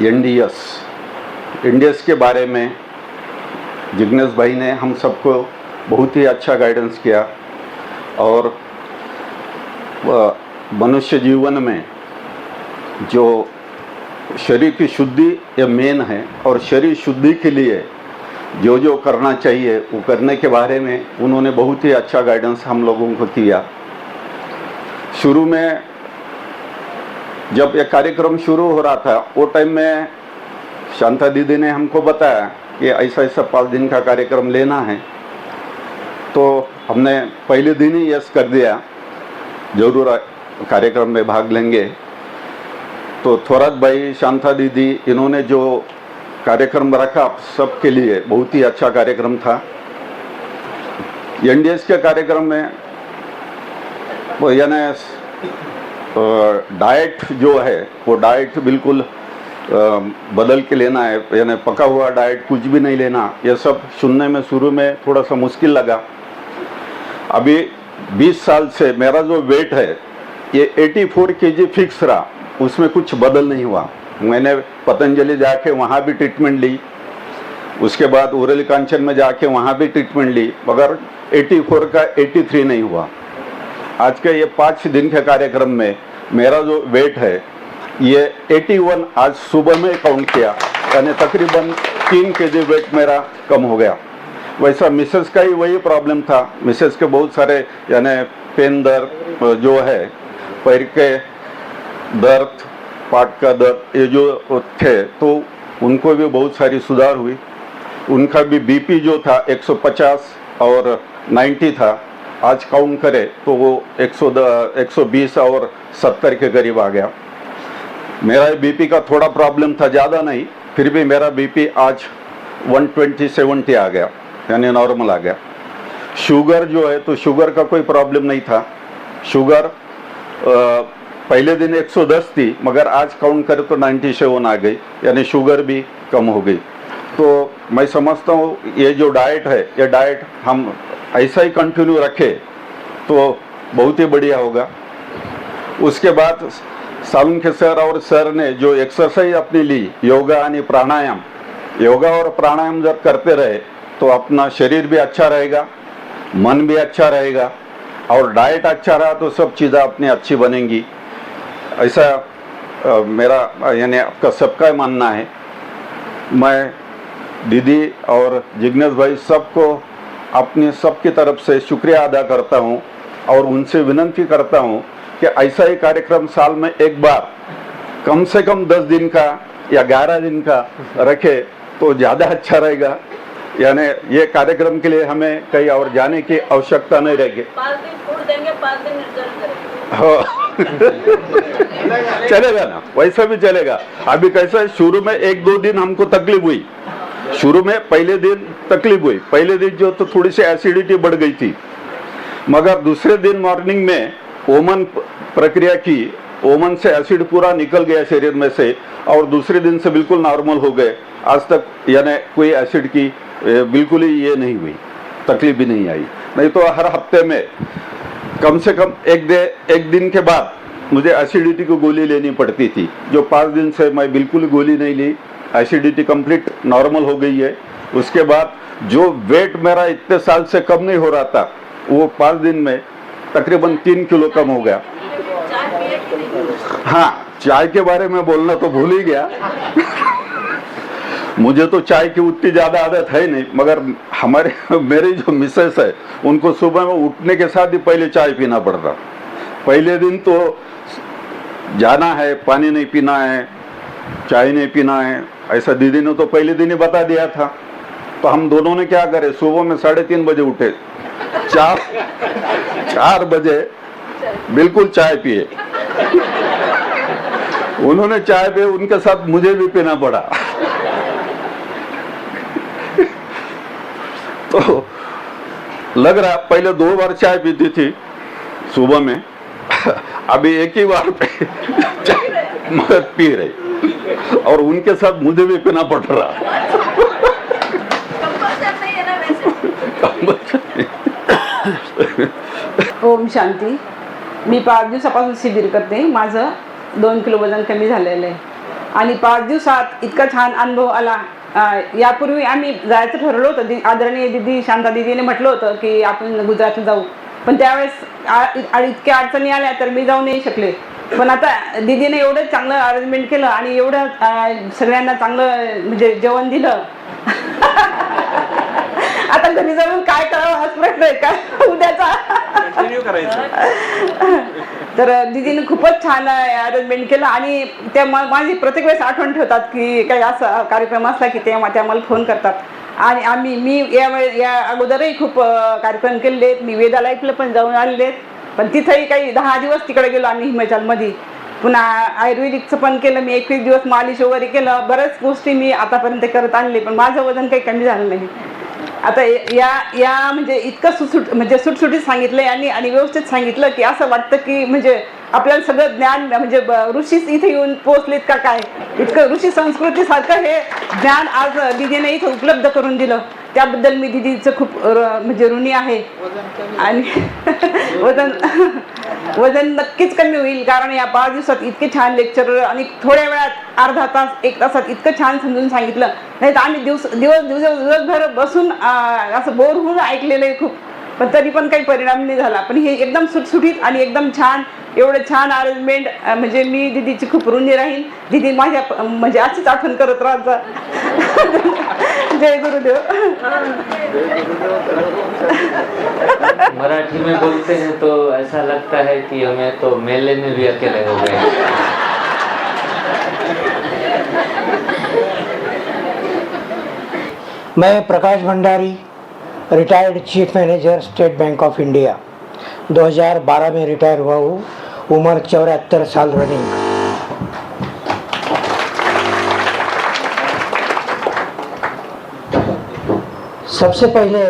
एनडीएस के बारे में जिग्नेश भाई ने हम सबको बहुत ही अच्छा गाइडेंस किया। और मनुष्य जीवन में जो शरीर की शुद्धि ये मेन है, और शरीर शुद्धि के लिए जो जो करना चाहिए वो करने के बारे में उन्होंने बहुत ही अच्छा गाइडेंस हम लोगों को किया। शुरू में जब ये कार्यक्रम शुरू हो रहा था वो टाइम में शांता दीदी ने हमको बताया कि ऐसा ऐसा 5 दिन का कार्यक्रम लेना है, तो हमने पहले दिन ही यस कर दिया, जरूर कार्यक्रम में भाग लेंगे। तो थोरात भाई, शांता दीदी, इन्होंने जो कार्यक्रम रखा सबके लिए बहुत ही अच्छा कार्यक्रम था। एनडीएस के कार्यक्रम में वो यानी डाइट जो है वो डाइट बिल्कुल बदल के लेना है, यानी पका हुआ डाइट कुछ भी नहीं लेना। ये सब सुनने में शुरू में थोड़ा सा मुश्किल लगा। अभी 20 साल से मेरा जो वेट है ये 84 kg फिक्स रहा, उसमें कुछ बदल नहीं हुआ। मैंने पतंजलि जाके वहाँ भी ट्रीटमेंट ली, उसके बाद उरली कांचन में जाके वहाँ भी ट्रीटमेंट ली, मगर 84 का 83 नहीं हुआ। आज के ये 5 दिन के कार्यक्रम में मेरा जो वेट है ये 81 आज सुबह में काउंट किया, यानी तकरीबन 3 kg वेट मेरा कम हो गया। वैसा मिसेस का ही वही प्रॉब्लम था। मिसेस के बहुत सारे यानी पेन दर्द जो है, पैर के दर्द, पाट का दर्द, ये जो थे तो उनको भी बहुत सारी सुधार हुई। उनका भी बीपी जो था 150 और 90 था, आज काउंट करें तो वो 120 और 70 के करीब आ गया। मेरा बीपी का थोड़ा प्रॉब्लम था, ज़्यादा नहीं, फिर भी मेरा बीपी आज 120/70 आ गया, यानी नॉर्मल आ गया। शुगर जो है तो शुगर का कोई प्रॉब्लम नहीं था। शुगर पहले दिन 110 थी, मगर आज काउंट करें तो 97 आ गई, यानी शुगर भी कम हो गई। तो मैं समझता हूँ ये जो डाइट है, ये डाइट हम ऐसा ही कंटिन्यू रखें तो बहुत ही बढ़िया होगा। उसके बाद सालुंखे सर और सर ने जो एक्सरसाइज अपनी ली, योगा यानी प्राणायाम, योगा और प्राणायाम जब करते रहे तो अपना शरीर भी अच्छा रहेगा, मन भी अच्छा रहेगा, और डाइट अच्छा रहा तो सब चीज़ें अपनी अच्छी बनेंगी। ऐसा मेरा यानी आपका सबका मानना है। मैं दीदी और जिग्नेश भाई सबको अपनी सबकी तरफ से शुक्रिया अदा करता हूँ और उनसे विनती करता हूँ कि ऐसा ही कार्यक्रम साल में एक बार कम से कम 10 दिन का या 11 दिन का रखे तो ज़्यादा अच्छा रहेगा। यानी ये कार्यक्रम के लिए हमें कहीं और जाने की आवश्यकता नहीं रहेगी। 5 दिन फूड देंगे, 5 दिन रिजल्ट करेंगे। चलेगा ना, वैसा भी चलेगा। अभी कैसा है, शुरू में 1-2 दिन हमको तकलीफ हुई, शुरू में पहले दिन तकलीफ हुई, पहले दिन जो तो थोड़ी सी एसिडिटी बढ़ गई थी, मगर दूसरे दिन मॉर्निंग में ओमन प्रक्रिया की, ओमन से एसिड पूरा निकल गया शरीर में से और दूसरे दिन से बिल्कुल नॉर्मल हो गए। आज तक यानी कोई एसिड की बिल्कुल ही ये नहीं हुई, तकलीफ भी नहीं आई। नहीं तो हर हफ्ते में कम से कम एक दिन के बाद मुझे एसिडिटी की गोली लेनी पड़ती थी, जो 5 दिन से मैं बिल्कुल गोली नहीं ली, एसिडिटी कंप्लीट नॉर्मल हो गई है। उसके बाद जो वेट मेरा इतने साल से कम नहीं हो रहा था, वो 5 दिन में तकरीबन 3 किलो कम हो गया। हाँ, चाय के बारे में बोलना तो भूल ही गया। मुझे तो चाय की उतनी ज़्यादा आदत है नहीं, मगर मेरी जो मिसेस है उनको सुबह में उठने के साथ ही पहले चाय पीना पड़ता। पहले दिन तो जाना है, पानी नहीं पीना है, चाय नहीं पीना है, ऐसा दीदी ने तो पहले दिन ही बता दिया था। तो हम दोनों ने क्या करे, सुबह में 3:30 बजे उठे, 4 बजे बिल्कुल चाय पिए। उन्होंने चाय पिए, उनके साथ मुझे भी पीना पड़ा। तो लग रहा पहले 2 बार चाय पीती थी सुबह में, अभी एक ही बार मगर पी रही, और उनके साथ मुझे भी पीना पड़ रहा। ओम शांती। मी 5 दिवसापासून शिबिर करते। माझं 2 किलो वजन कमी झालेलं आहे आणि 5 दिवसात इतका छान अनुभव आला। यापूर्वी आम्ही जायचं ठरवलं होतं, आदरणीय दीदी शांता दीदीने म्हटलं होतं की आपण गुजरातला जाऊ, पण त्यावेळेस इतक्या अडचणी आल्या तर मी जाऊ नाही शकले। पण आता दीदीने एवढं चांगलं अरेंजमेंट केलं आणि एवढं सगळ्यांना चांगलं म्हणजे जेवण दिलं। आता घरी जाऊन काय करावं हाच प्रश्न आहे का उद्याचा। तर दीदीने खूपच छान अरेंजमेंट केलं आणि त्या माझी प्रत्येक वेळेस आठवण ठेवतात की काही असा कार्यक्रम असला की त्या मला फोन करतात। आणि मी या अगोदरही खूप कार्यक्रम केलेले आहेत। मी वेदा लाईफला पण जाऊन आलेले आहेत, पण तिथंही काही 10 दिवस तिकडे गेलो आम्ही हिमाचलमध्ये। पुन्हा आयुर्वेदिकचं पण केलं मी, 21 दिवस मालिश वगैरे केलं, बऱ्याच गोष्टी मी आतापर्यंत करत आणले, पण माझं वजन काही कमी झालं नाही। आता या म्हणजे इतकं म्हणजे सुटसुटीत सांगितलंय आणि व्यवस्थित सांगितलं की असं वाटतं की म्हणजे आपल्याला सगळं ज्ञान म्हणजे ऋषीच इथे येऊन पोहोचलेत का काय, इतकं ऋषी संस्कृतीसारखं हे ज्ञान आज दीदीने इथं उपलब्ध करून दिलं, त्याबद्दल मी दीदीचं खूप म्हणजे ऋणी आहे। आणि वजन नक्कीच कमी होईल, कारण या 5 दिवसात इतके छान लेक्चर आणि थोड्या वेळात अर्धा तास 1 तासात इतकं छान समजून सांगितलं। नाही तर आम्ही दिवसभर बसून असं बोर होऊन ऐकलेलं आहे खूप, पण तरी पण काही परिणाम नाही झाला। पण हे एकदम सुटसुटीत आणि एकदम छान, एवढं छान अरेंजमेंट, म्हणजे मी दीदीची खूप ऋणी राहील। दीदी माझ्या म्हणजे अशीच आठवण करत राहत जा। जय गुरुदेव। मराठी में बोलते हैं तो ऐसा लगता है कि हमें तो मेले में भी अकेले हो गए। मैं Prakash Bhandari retired chief manager State Bank of India. 2012 में रिटायर हुआ हूँ, उम्र 74 साल रनिंग। सबसे पहले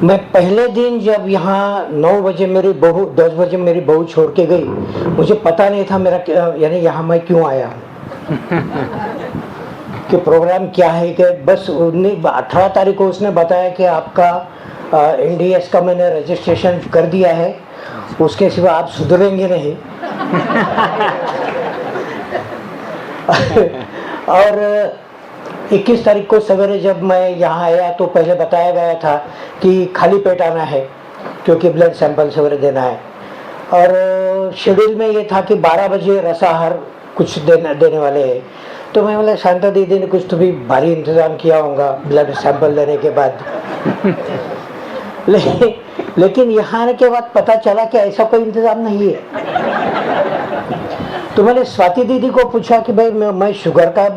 मैं पहले दिन जब यहाँ 9 बजे मेरी बहू 10 बजे मेरी बहू छोड़ के गई, मुझे पता नहीं था मेरा यानी यहाँ मैं क्यों आया हूँ कि प्रोग्राम क्या है। कि बस 18 तारीख को उसने बताया कि आपका NDS का मैंने रजिस्ट्रेशन कर दिया है, उसके सिवा आप सुधरेंगे नहीं। और 21 तारीख को सवेरे जब मैं यहाँ आया तो पहले बताया गया था कि खाली पेट आना है क्योंकि ब्लड सैंपल सवेरे देना है। और शेड्यूल में ये था कि 12 बजे रसाहार कुछ देने वाले हैं। तो मैं बोला शांता दीदी ने कुछ तो भी भारी इंतज़ाम किया होगा ब्लड सैंपल लेने के बाद। लेकिन यहाँ आने के बाद पता चला कि ऐसा कोई इंतज़ाम नहीं है। तो मैंने स्वाति दीदी को पूछा कि भाई मैं शुगर का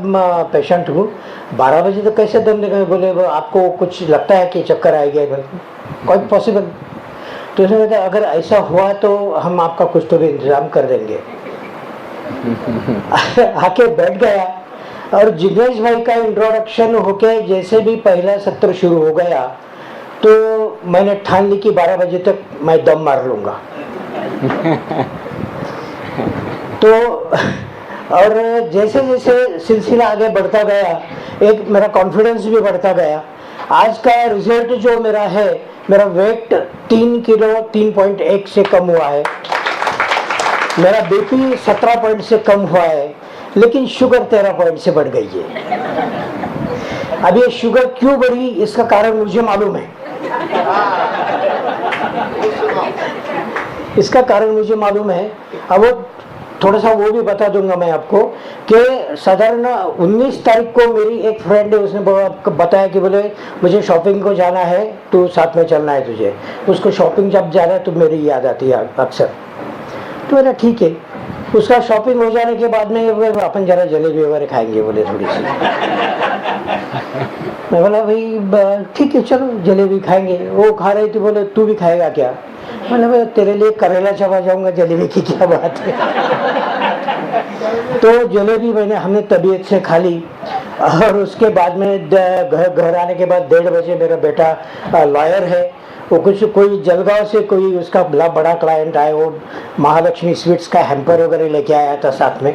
पेशेंट हूँ, 12 बजे तो कैसे दम देगा? बोले आपको कुछ लगता है कि चक्कर आएगा? कोई पॉसिबल? तो उसने बताया अगर ऐसा हुआ तो हम आपका कुछ तो भी इंतज़ाम कर देंगे। आके बैठ गया और जिग्नेश भाई का इंट्रोडक्शन होके जैसे भी पहला सत्र शुरू हो गया तो मैंने ठान ली कि 12 बजे तक मैं दम मार लूँगा। तो और जैसे जैसे सिलसिला आगे बढ़ता गया एक मेरा कॉन्फिडेंस भी बढ़ता गया। आज का रिजल्ट जो मेरा है, मेरा वेट 3 किलो 3.1 से कम हुआ है, मेरा BP 17 पॉइंट से कम हुआ है, लेकिन शुगर 13 पॉइंट से बढ़ गई है। अब ये शुगर क्यों बढ़ी इसका कारण मुझे मालूम है। इसका कारण मुझे मालूम है। अब वो थोड़ा सा वो भी बता दूंगा मैं आपको कि साधारण 19 तारीख को मेरी एक फ्रेंड है, उसने बताया कि बोले मुझे शॉपिंग को जाना है, तो साथ में चलना है तुझे। उसको शॉपिंग जब जाना है तो मेरी याद आती है अक्सर। तो मेरा ठीक है। उसका शॉपिंग हो जाने के बाद में अपन जरा जलेबी वगैरह खाएंगे बोले थोड़ी सी। मैं बोला भाई ठीक है चलो जलेबी खाएंगे। वो खा रही थी, बोले तू भी खाएगा क्या? मैंने बोला तेरे लिए करेला चबा जाऊंगा, जलेबी की क्या बात है। तो जलेबी हमने तबीयत से खा ली। और उसके बाद में घर आने के बाद 1:30 बजे मेरा बेटा लॉयर है, वो कुछ कोई जलगांव से कोई उसका बड़ा क्लाइंट आया, वो महालक्ष्मी स्वीट्स का हैम्पर वगैरह लेके आया था साथ में।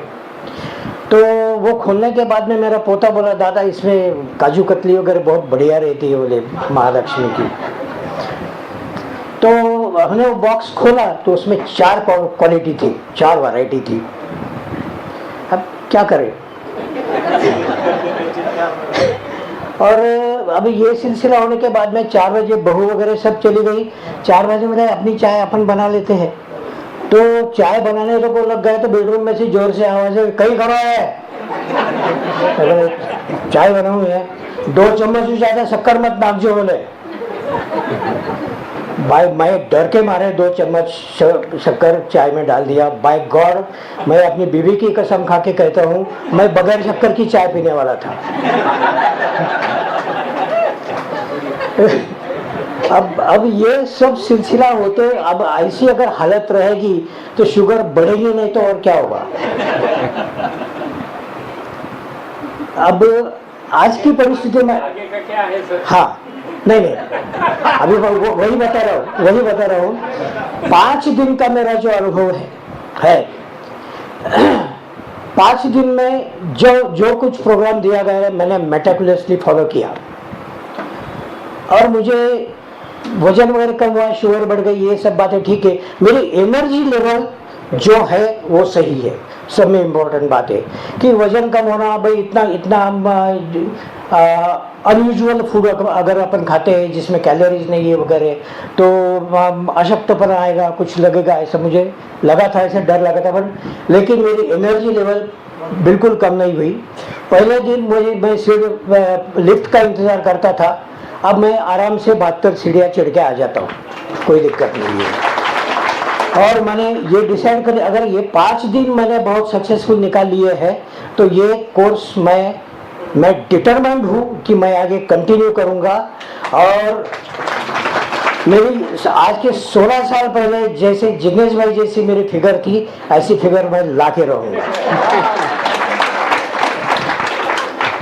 तो वो खोलने के बाद में मेरा पोता बोला दादा इसमें काजू कतली वगैरह बहुत बढ़िया रहती है बोले महालक्ष्मी की। तो हमने वो बॉक्स खोला तो उसमें 4 क्वालिटी थी, 4 वैरायटी थी। अब क्या करें? और अभी ये सिलसिला होने के बाद में 4 बजे बहू वगैरह सब चली गई। 4 बजे मेरे अपनी चाय अपन बना लेते हैं। तो चाय बनाने को लग गए तो बेडरूम में से जोर से आवाज है कहीं खड़ा है। चाय बनाऊँ है, 2 चम्मच से ज्यादा शक्कर मत नापजो बोले। भाई मैं डर के मारे 2 चम्मच शक्कर चाय में डाल दिया। बाय गॉड मैं अपनी बीवी की कसम खा के कहता हूँ मैं बगैर शक्कर की चाय पीने वाला था। अब ये सब सिलसिला होते, अब ऐसी अगर हालत रहेगी तो शुगर बढ़ेगी नहीं तो और क्या होगा। अब आज की परिस्थिति में हाँ नहीं अभी वही बता रहा हूँ 5 दिन का मेरा जो अनुभव है 5 दिन में जो कुछ प्रोग्राम दिया गया है मैंने मेटिकुलसली फॉलो किया। और मुझे वजन वगैरह कम हुआ, शुगर बढ़ गई, ये सब बातें ठीक है। मेरी एनर्जी लेवल जो है वो सही है। सब में इम्पोर्टेंट बात है कि वजन कम होना, भाई इतना अनयूजुअल फूड अगर अपन खाते हैं जिसमें कैलोरीज नहीं है वगैरह तो अशक्तपना आएगा, कुछ लगेगा, ऐसा मुझे लगा था, ऐसे डर लगा था। पर लेकिन मेरी एनर्जी लेवल बिल्कुल कम नहीं हुई। पहले दिन मैं लिफ्ट का इंतज़ार करता था, अब मैं आराम से 72 सीढ़ियाँ चढ़ के आ जाता हूँ, कोई दिक्कत नहीं है। और मैंने ये डिसाइड कर, अगर ये 5 दिन मैंने बहुत सक्सेसफुल निकाल लिए हैं तो ये कोर्स मैं मैं डिटरमाइंड हूँ कि मैं आगे कंटिन्यू करूँगा। और मेरी आज के 16 साल पहले जैसे जिग्नेश भाई जैसी मेरी फिगर थी, ऐसी फिगर मैं ला के रहूँगा।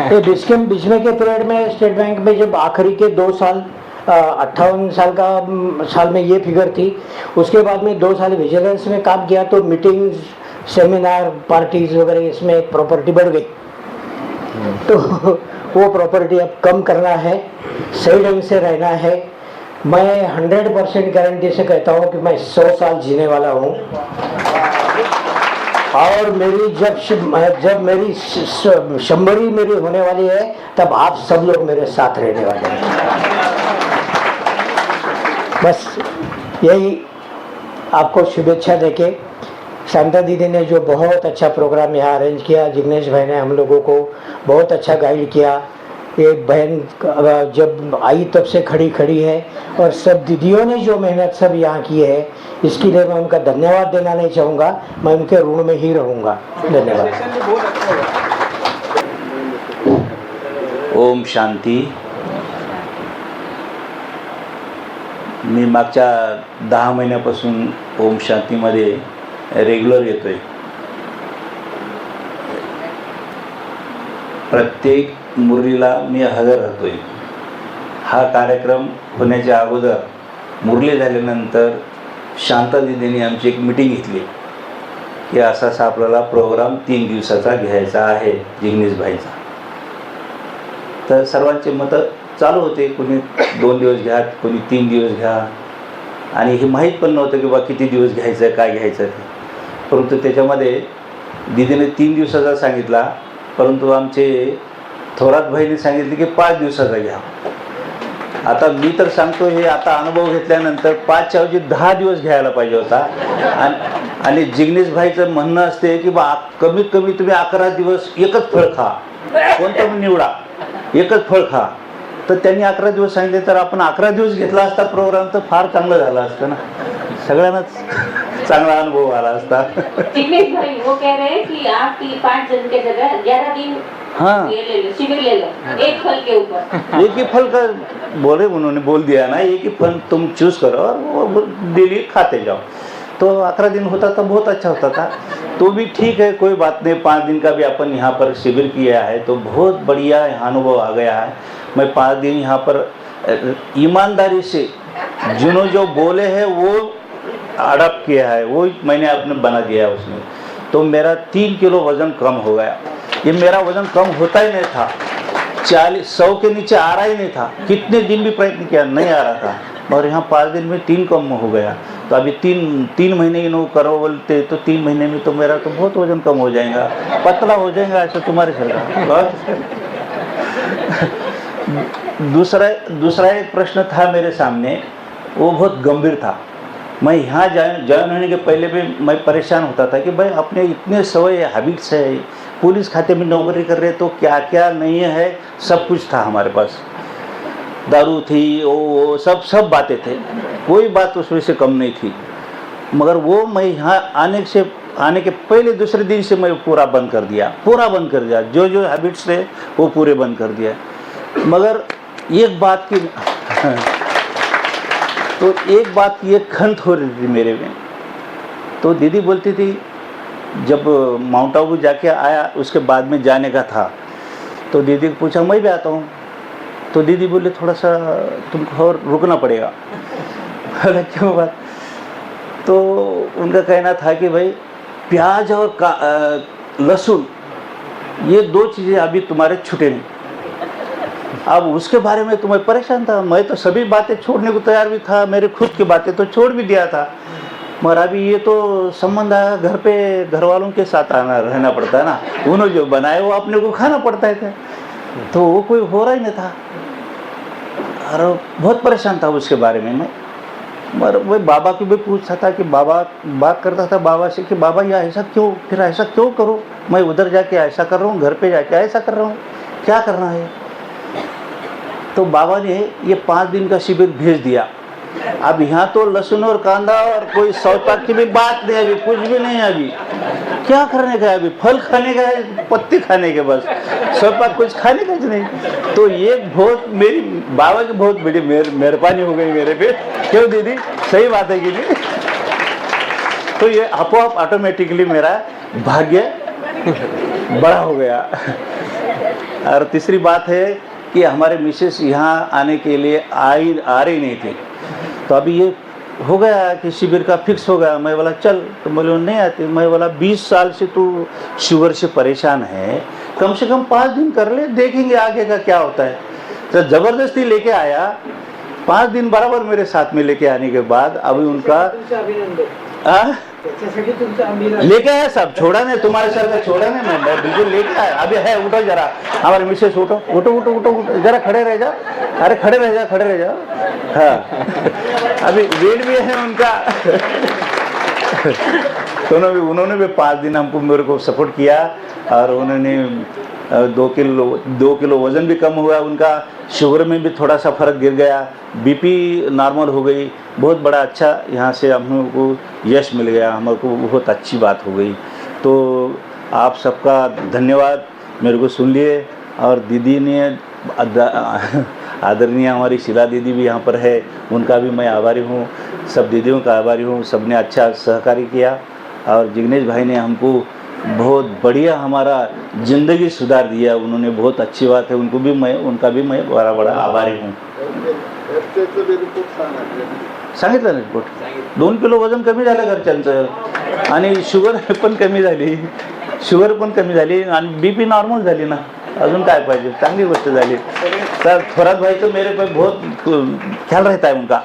ये बीच में के पीरियड में स्टेट बैंक में जब आखिरी के 2 साल 58 साल में ये फिगर थी, उसके बाद में 2 साल विजिलेंस में काम किया तो मीटिंग, सेमिनार, पार्टीज वगैरह इसमें प्रॉपर्टी बढ़ गई। तो वो प्रॉपर्टी अब कम करना है, सही ढंग से रहना है। मैं 100% गारंटी से कहता हूँ कि मैं 100 साल जीने वाला हूँ। और मेरी जब मेरी 100वीं मेरी होने वाली है, तब आप सब लोग मेरे साथ रहने वाले हैं। बस यही आपको शुभेच्छा देके, शांता दीदी ने जो बहुत अच्छा प्रोग्राम यहाँ अरेंज किया, जिग्नेश भाई ने हम लोगों को बहुत अच्छा गाइड किया। ये बहन जब आई तब से खड़ी है, और सब दीदियों ने जो मेहनत सब यहाँ की है, इसके लिए मैं उनका धन्यवाद देना नहीं चाहूँगा, मैं उनके ऋण में ही रहूँगा। धन्यवाद। ओम शांती। मी मागच्या 10 महिन्यापासून ओम शांतीमध्ये रेग्युलर येतोय। प्रत्येक मुरलीला मी हजर राहतोय। हा कार्यक्रम होण्याच्या अगोदर मुरली झाल्यानंतर शांता दीदींनी आमची एक मीटिंग घेतली की असा आपल्याला प्रोग्राम 3 दिवसाचा घ्यायचा आहे जिग्नेश भाईचा। तर सर्वांचे मतं चालू होते, कोणी 2 दिवस घ्या, कोणी 3 दिवस घ्या, आणि हे माहीत पण नव्हतं की बा किती दिवस घ्यायचं, काय घ्यायचं ते। परंतु त्याच्यामध्ये दीदीने 3 दिवसाचा सांगितला, परंतु आमचे थोरात भाईने सांगितले की 5 दिवसाचा घ्या। आता मी तर सांगतो, हे आता अनुभव घेतल्यानंतर 5च्या ऐवजी 10 दिवस घ्यायला पाहिजे होता। आणि जिग्नेश भाईचं म्हणणं असते की बा कमीत कमी तुम्ही 11 दिवस एकच फळ खा, कोणतं पण निवडा, एकच फळ खा। तर त्यांनी 11 दिवस सांगितले, तर आपण 11 दिवस घेतला असता प्रोग्राम तर फार चांगलं झालं असतं ना, सगळ्यांनाच चांगला अनुभव आला असता। जिग्नेश भाई वो कह रहे हैं कि आप 5 दिन के जगह 11 दिन ये ले लो, शिविर ले लो, एक फल के ऊपर। एक ही फल का बोले, उन्होंने बोल दिया ना, एक ही फल तुम चूज करो और वो डेली खाते जाओ। तो 11 दिन होता तो बहुत अच्छा होता था। तो भी ठीक है, कोई बात नहीं। 5 दिन का भी अपन यहाँ पर शिविर किया है तो बहुत बढ़िया अनुभव आ गया है। मैं 5 दिन यहाँ पर ईमानदारी से जिन्होंने जो बोले हैं वो अडॉप्ट किया है, वो मैंने अपने बना दिया है उसमें। तो मेरा 3 किलो वज़न कम हो गया। ये मेरा वज़न कम होता ही नहीं था, 100 के नीचे आ रहा ही नहीं था। कितने दिन भी प्रयत्न किया, नहीं आ रहा था, और यहाँ 5 दिन में 3 कम हो गया। तो अभी 3 महीने इन्हों करो बोलते, तो 3 महीने में तो मेरा तो बहुत वज़न कम हो जाएगा, पतला हो जाएगा, ऐसा तुम्हारे सरकार। दूसरा एक प्रश्न था मेरे सामने, वो बहुत गंभीर था। मैं यहाँ जॉइन होने के पहले भी मैं परेशान होता था कि भाई अपने इतने सवय हैबिट्स है, पुलिस खाते में नौकरी कर रहे तो क्या क्या नहीं है, सब कुछ था हमारे पास। दारू थी, वो सब बातें थे, कोई बात उसमें से कम नहीं थी। मगर वो मैं यहाँ आने के पहले दूसरे दिन से मैं पूरा बंद कर दिया। जो हैबिट्स थे वो पूरे बंद कर दिया। मगर एक बात की एक खंत हो रही थी मेरे में। तो दीदी बोलती थी, जब माउंट आबू जाके आया उसके बाद में जाने का था, तो दीदी को पूछा मैं भी आता हूँ। तो दीदी बोले थोड़ा सा तुमको और रुकना पड़ेगा। बोला क्यों बात? तो उनका कहना था कि भाई प्याज और लहसुन ये 2 चीज़ें अभी तुम्हारे छूटे नहीं। अब उसके बारे में तो मैं परेशान था। मैं तो सभी बातें छोड़ने को तैयार भी था, मेरे खुद की बातें तो छोड़ भी दिया था, मगर अभी ये तो संबंध आया, घर पे घर वालों के साथ रहना पड़ता है ना, उन्होंने जो बनाए वो अपने को खाना पड़ता है। तो वो कोई हो रहा ही नहीं था, और बहुत परेशान था उसके बारे में मैं। मगर वही बाबा को भी पूछता था कि बाबा बात करता था बाबा से कि बाबा ये ऐसा क्यों, फिर ऐसा क्यों करो, मैं उधर जाके ऐसा कर रहा हूँ, घर पे जाके ऐसा कर रहा हूँ, क्या करना है। तो बाबा ने ये 5 दिन का शिविर भेज दिया अब यहाँ तो लहसुन और कांदा और कोई स्वयंपाक की भी बात नहीं, अभी कुछ भी नहीं है। अभी क्या करने का है? अभी फल खाने का है, पत्ते खाने के, बस स्वयंपाक कुछ खाने का नहीं। तो ये बहुत मेरी बाबा की बहुत बड़ी मेहरबानी हो गई मेरे पे। क्यों दीदी, सही बात है कि नहीं? तो ये आपो-आप ऑटोमेटिकली मेरा भाग्य बड़ा हो गया। और तीसरी बात है कि हमारे मिसेस यहाँ आने के लिए आ रही नहीं थी, तो अभी ये हो गया कि शिविर का फिक्स हो गया। मैं बोला चल, तो बोले नहीं आती। मैं बोला 20 साल से तू शुगर से परेशान है, कम से कम 5 दिन कर ले, देखेंगे आगे का क्या होता है। तो ज़बरदस्ती लेके आया। 5 दिन बराबर मेरे साथ में लेके आने के बाद अभी उनका लेके आया, सब छोड़ा नहीं, तुम्हारे सर का छोड़ा नहीं, मैं बिल्कुल लेके आया। अभी है, उठो जरा, हमारे मिसेस उठो उठो उठो उठो उठो, जरा खड़े रह जा, अरे खड़े रह जा, खड़े रह जा। हाँ, अभी वेट भी है उनका। तो उन्होंने भी 5 दिन हमको, मेरे को सपोर्ट किया, और उन्होंने 2 किलो वजन भी कम हुआ उनका, शुगर में भी थोड़ा सा फर्क गिर गया, बीपी नॉर्मल हो गई। बहुत बड़ा अच्छा यहाँ से हम लोगों को यश मिल गया, हमको बहुत अच्छी बात हो गई। तो आप सबका धन्यवाद, मेरे को सुन लिए। और दीदी ने आदरणीय हमारी शीला दीदी भी यहाँ पर है, उनका भी मैं आभारी हूँ, सब दीदियों का आभारी हूँ, सबने अच्छा सहकारी किया। और जिग्नेश भाई ने हमको बहुत बढ़िया हमारा ज़िंदगी सुधार दिया, उन्होंने बहुत अच्छी बात है, उनका भी मैं बड़ा बड़ा आभारी हूँ। सांगितलं ना रिपोर्ट, 2 किलो वजन कमी झालं घरच्यांचं, आणि शुगर पण कमी झाली, आणि बीपी नॉर्मल झाली ना, अजून काय पाहिजे, चांगली गोष्ट झाली। तर थोरात भाई तो मेरे पे बहुत ख्याल रहता है उनका।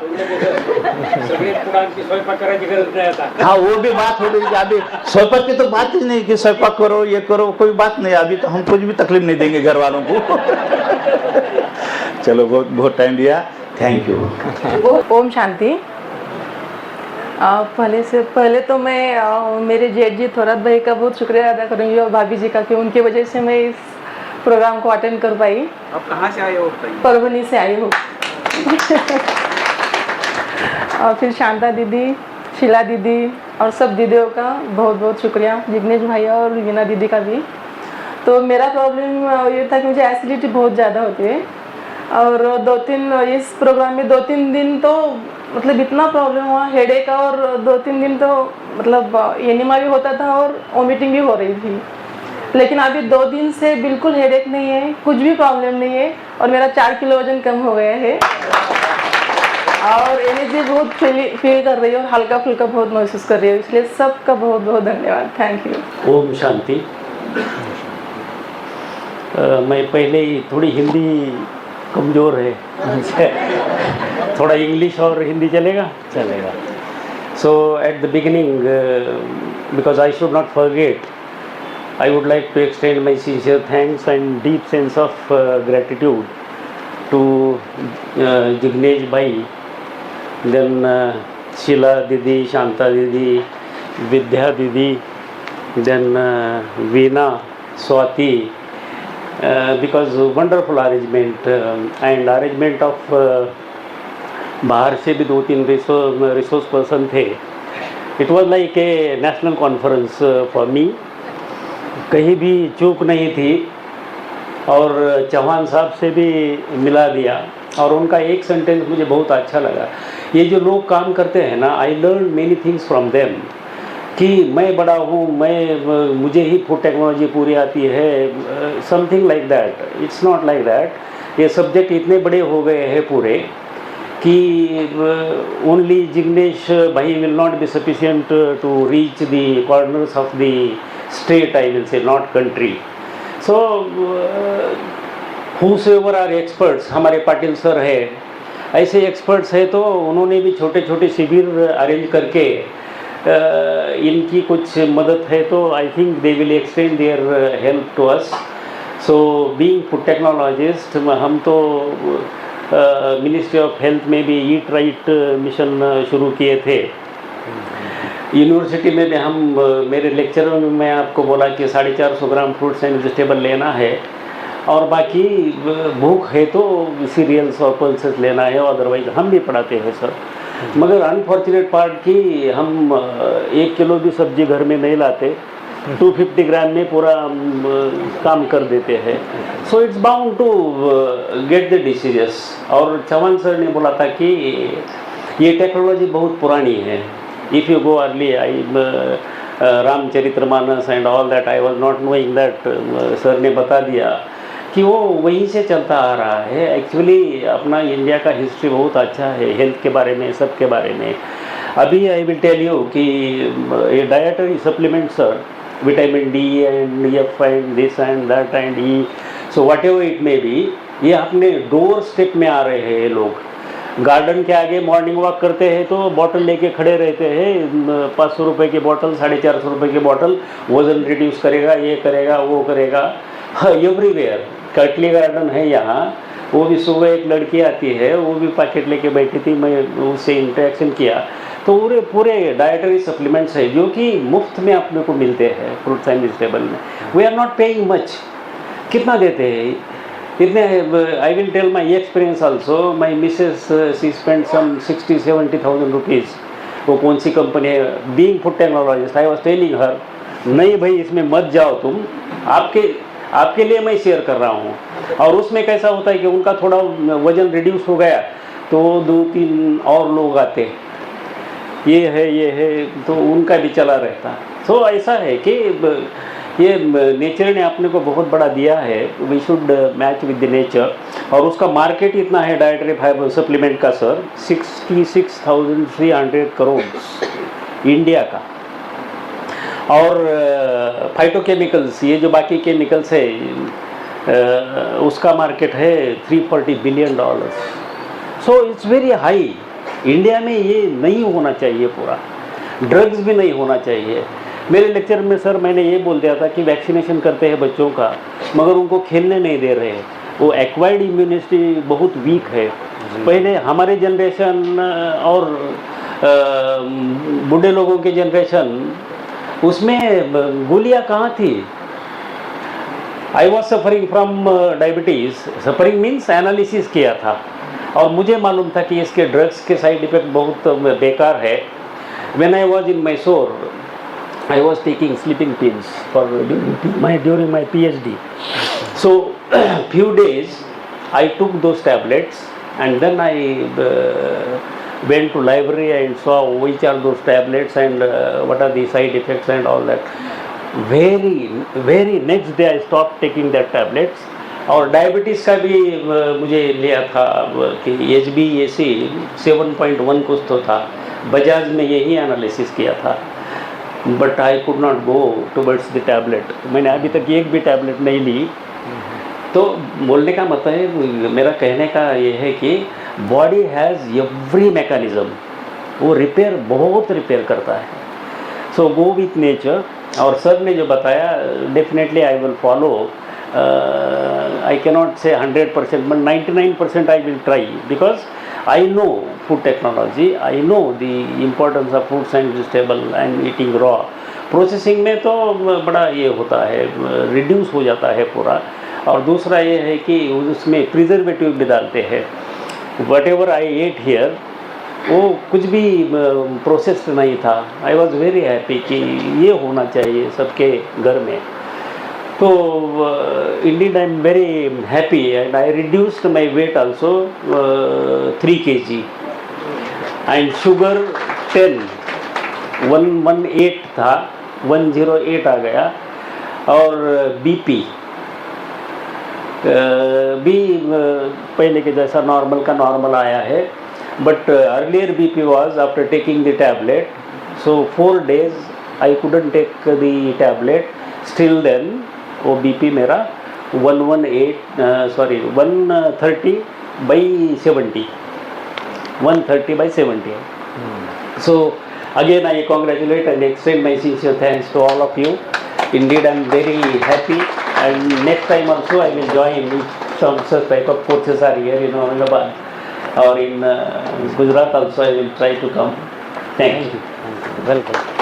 हाँ, वो भी बात हो गई, अभी स्वयंपाक की तो बात ही नहीं कि स्वयंपाक करो, ये करो, कोई बात नहीं। अभी तो हम कुछ भी तकलीफ नहीं देंगे घर वालों को। चलो, बहुत टाइम दिया, थैंक यू। ओम शांति। पहले तो मैं मेरे जेठ जी थोरात भाई का बहुत शुक्रिया अदा करूँगी, और भाभी जी का, कि उनकी वजह से मैं इस प्रोग्राम को अटेंड कर पाई। आप कहाँ से आए हो? परभनी से आई हूँ। और फिर शांता दीदी, शीला दीदी और सब दीदियों का बहुत बहुत शुक्रिया, जिग्नेश भाई और वीना दीदी का भी। तो मेरा प्रॉब्लम ये था कि मुझे एसिडिटी बहुत ज़्यादा होती है, और 2-3 इस प्रोग्राम में 2-3 दिन तो मतलब इतना प्रॉब्लम हुआ, हेडेक, और 2-3 दिन तो मतलब एनीमा भी होता था और वोमिटिंग भी हो रही थी। लेकिन अभी 2 दिन से बिल्कुल हेडेक नहीं है, कुछ भी प्रॉब्लम नहीं है, और मेरा 4 किलो वजन कम हो गया है, और एनर्जी बहुत फील कर रही है, और हल्का फुल्का बहुत महसूस कर रही है। इसलिए सबका बहुत बहुत धन्यवाद, थैंक यू। ओम शांति। मैं पहले ही थोड़ी हिंदी कमज़ोर है, थोड़ा इंग्लिश और हिंदी चलेगा? So at the beginning, because I should not forget, I would like to extend my sincere thanks and deep sense of gratitude to Jignesh Bhai, then Sheila Didi, Shanta Didi, Vidya Didi, then Veena, Swati, because wonderful arrangement and arrangement of बाहर से भी 2-3 resource person थे। It was like a national conference for me। कहीं भी चूक नहीं थी, और चौहान साहब से भी मिला दिया, और उनका एक सेंटेंस मुझे बहुत अच्छा लगा। ये जो लोग काम करते हैं ना, I learn many things from them, कि मैं बड़ा हूँ, मुझे ही फूड टेक्नोलॉजी पूरी आती है, something like that. It's not like that. ये सब्जेक्ट इतने बड़े हो गए हैं पूरे, कि ओनली जिग्नेश भाई will not be sufficient to reach the corners of the state, I will say, not country. So whosoever are experts, हमारे पाटिल सर है, ऐसे एक्सपर्ट्स है, तो उन्होंने भी छोटे छोटे शिविर अरेंज करके इनकी कुछ मदद है, तो I think they will extend their help to us. So being food technologist, हम तो मिनिस्ट्री ऑफ हेल्थ में भी ईट राइट मिशन शुरू किए थे। यूनिवर्सिटी में भी हम, मेरे लेक्चरों में मैं आपको बोला कि 450 ग्राम फ्रूट्स एंड वेजिटेबल लेना है, और बाकी भूख है तो सीरियल्स और पल्सेस लेना है, अदरवाइज हम भी पढ़ाते हैं सर। मगर अनफॉर्चुनेट पार्ट कि हम 1 किलो भी सब्जी घर में नहीं लाते, 250 ग्राम में पूरा काम कर देते हैं. So it's bound to get the diseases. और चौहान सर ने बोला था कि ये टेक्नोलॉजी बहुत पुरानी है. If you go early, I Ramcharitmanas and all that, I was not knowing that. Sir ने बता दिया कि वो वहीं से चलता आ रहा है. एक्चुअली अपना इंडिया का हिस्ट्री बहुत अच्छा है हेल्थ के बारे में, सब के बारे में. अभी आई विल टेल यू कि ये dietary supplement sir, vitamin D and F and this and that and E, so what ever it may be, ये अपने डोर स्टेप में आ रहे हैं. लोग गार्डन के आगे मॉर्निंग वॉक करते हैं तो बॉटल लेके खड़े रहते हैं. 500 रुपये की बॉटल, 450 रुपये की बॉटल, वज़न रिड्यूस करेगा, ये करेगा, वो करेगा. हाँ, एवरीवेयर. कटली गार्डन है यहाँ, वो भी सुबह एक लड़की आती है, वो भी पैकेट लेके बैठी थी, मैं उससे इंटरेक्शन किया. तो पूरे डाइटरी सप्लीमेंट्स है जो कि मुफ्त में अपने को मिलते हैं फ्रूट्स एंड वेजिटेबल में. We are not paying much. कितना देते हैं इतने. I will tell my experience also. My missus she spend some 60-70,000 rupees. वो कौन सी कंपनी है, being food technologist, I was telling her, नहीं भाई इसमें मत जाओ तुम, आपके लिए मैं शेयर कर रहा हूँ. और उसमें कैसा होता है कि उनका थोड़ा वजन रिड्यूस हो गया तो 2-3 और लोग आते, ये है, तो उनका भी चला रहता. तो ऐसा है कि ये नेचर ने अपने को बहुत बड़ा दिया है. We should match with the nature. और उसका मार्केट इतना है डाइटरी फाइबर सप्लीमेंट का सर, 66,300 करोड़ इंडिया का. और फाइटोकेमिकल्स, ये जो बाकी केमिकल्स है, उसका मार्केट है $340 billion. So it's very high. India में ये नहीं होना चाहिए. पूरा ड्रग्स भी नहीं होना चाहिए. मेरे लेक्चर में सर मैंने ये बोल दिया था कि वैक्सीनेशन करते हैं बच्चों का, मगर उनको खेलने नहीं दे रहे. वो एक्वायर्ड इम्यूनिटी बहुत वीक है. पहले हमारे जनरेशन और बूढ़े लोगों के जनरेशन, उसमें गोलियाँ कहाँ थी. I was suffering from diabetes. Suffering means analysis किया था और मुझे मालूम था कि इसके ड्रग्स के साइड इफ़ेक्ट बहुत बेकार है. When I was in Mysore, I was taking sleeping pills for during my PhD. So few days I took those tablets and then I went to library and saw which are those tablets and what are the side effects and all that. Very next day I stopped taking that tablets. और diabetes का भी मुझे लिया था कि HbA1c 7.1 कुछ तो था. बजाज में यही एनालिसिस किया था. But I could not go towards the tablet. मैंने अभी तक एक भी टैबलेट नहीं ली. तो बोलने का मतलब है, मेरा कहने का ये है कि बॉडी हैज़ एवरी मैकेनिज़्म. वो बहुत रिपेयर करता है. सो गो विथ नेचर. और सर ने जो बताया, definitely I will follow. I cannot say 100%, but 99% I will try, because I know food technology, I know the importance of fruits and vegetable and eating raw. Processing में तो बड़ा ये होता है, रिड्यूस हो जाता है पूरा. और दूसरा ये है कि उसमें प्रिजर्वेटिव भी डालते हैं. What ever I eight here, वो कुछ भी प्रोसेस्ड नहीं था. आई वॉज वेरी हैप्पी कि ये होना चाहिए सबके घर में. So indeed I am very happy and I reduced my weight also 3 kg and sugar 10, 118 था, 108 आ गया. और BP भी पहले के जैसा नॉर्मल का नॉर्मल आया है. But earlier BP was after taking the tablet, so 4 days I couldn't take the tablet. Still then वो BP मेरा 130/70, 130/70. So again I congratulate and extend my sincere thanks to all of you. Indeed I am very happy, and next time also I will join if some such type of courses are here in Aurangabad or in Gujarat also. I will try to come. Thank you. Welcome.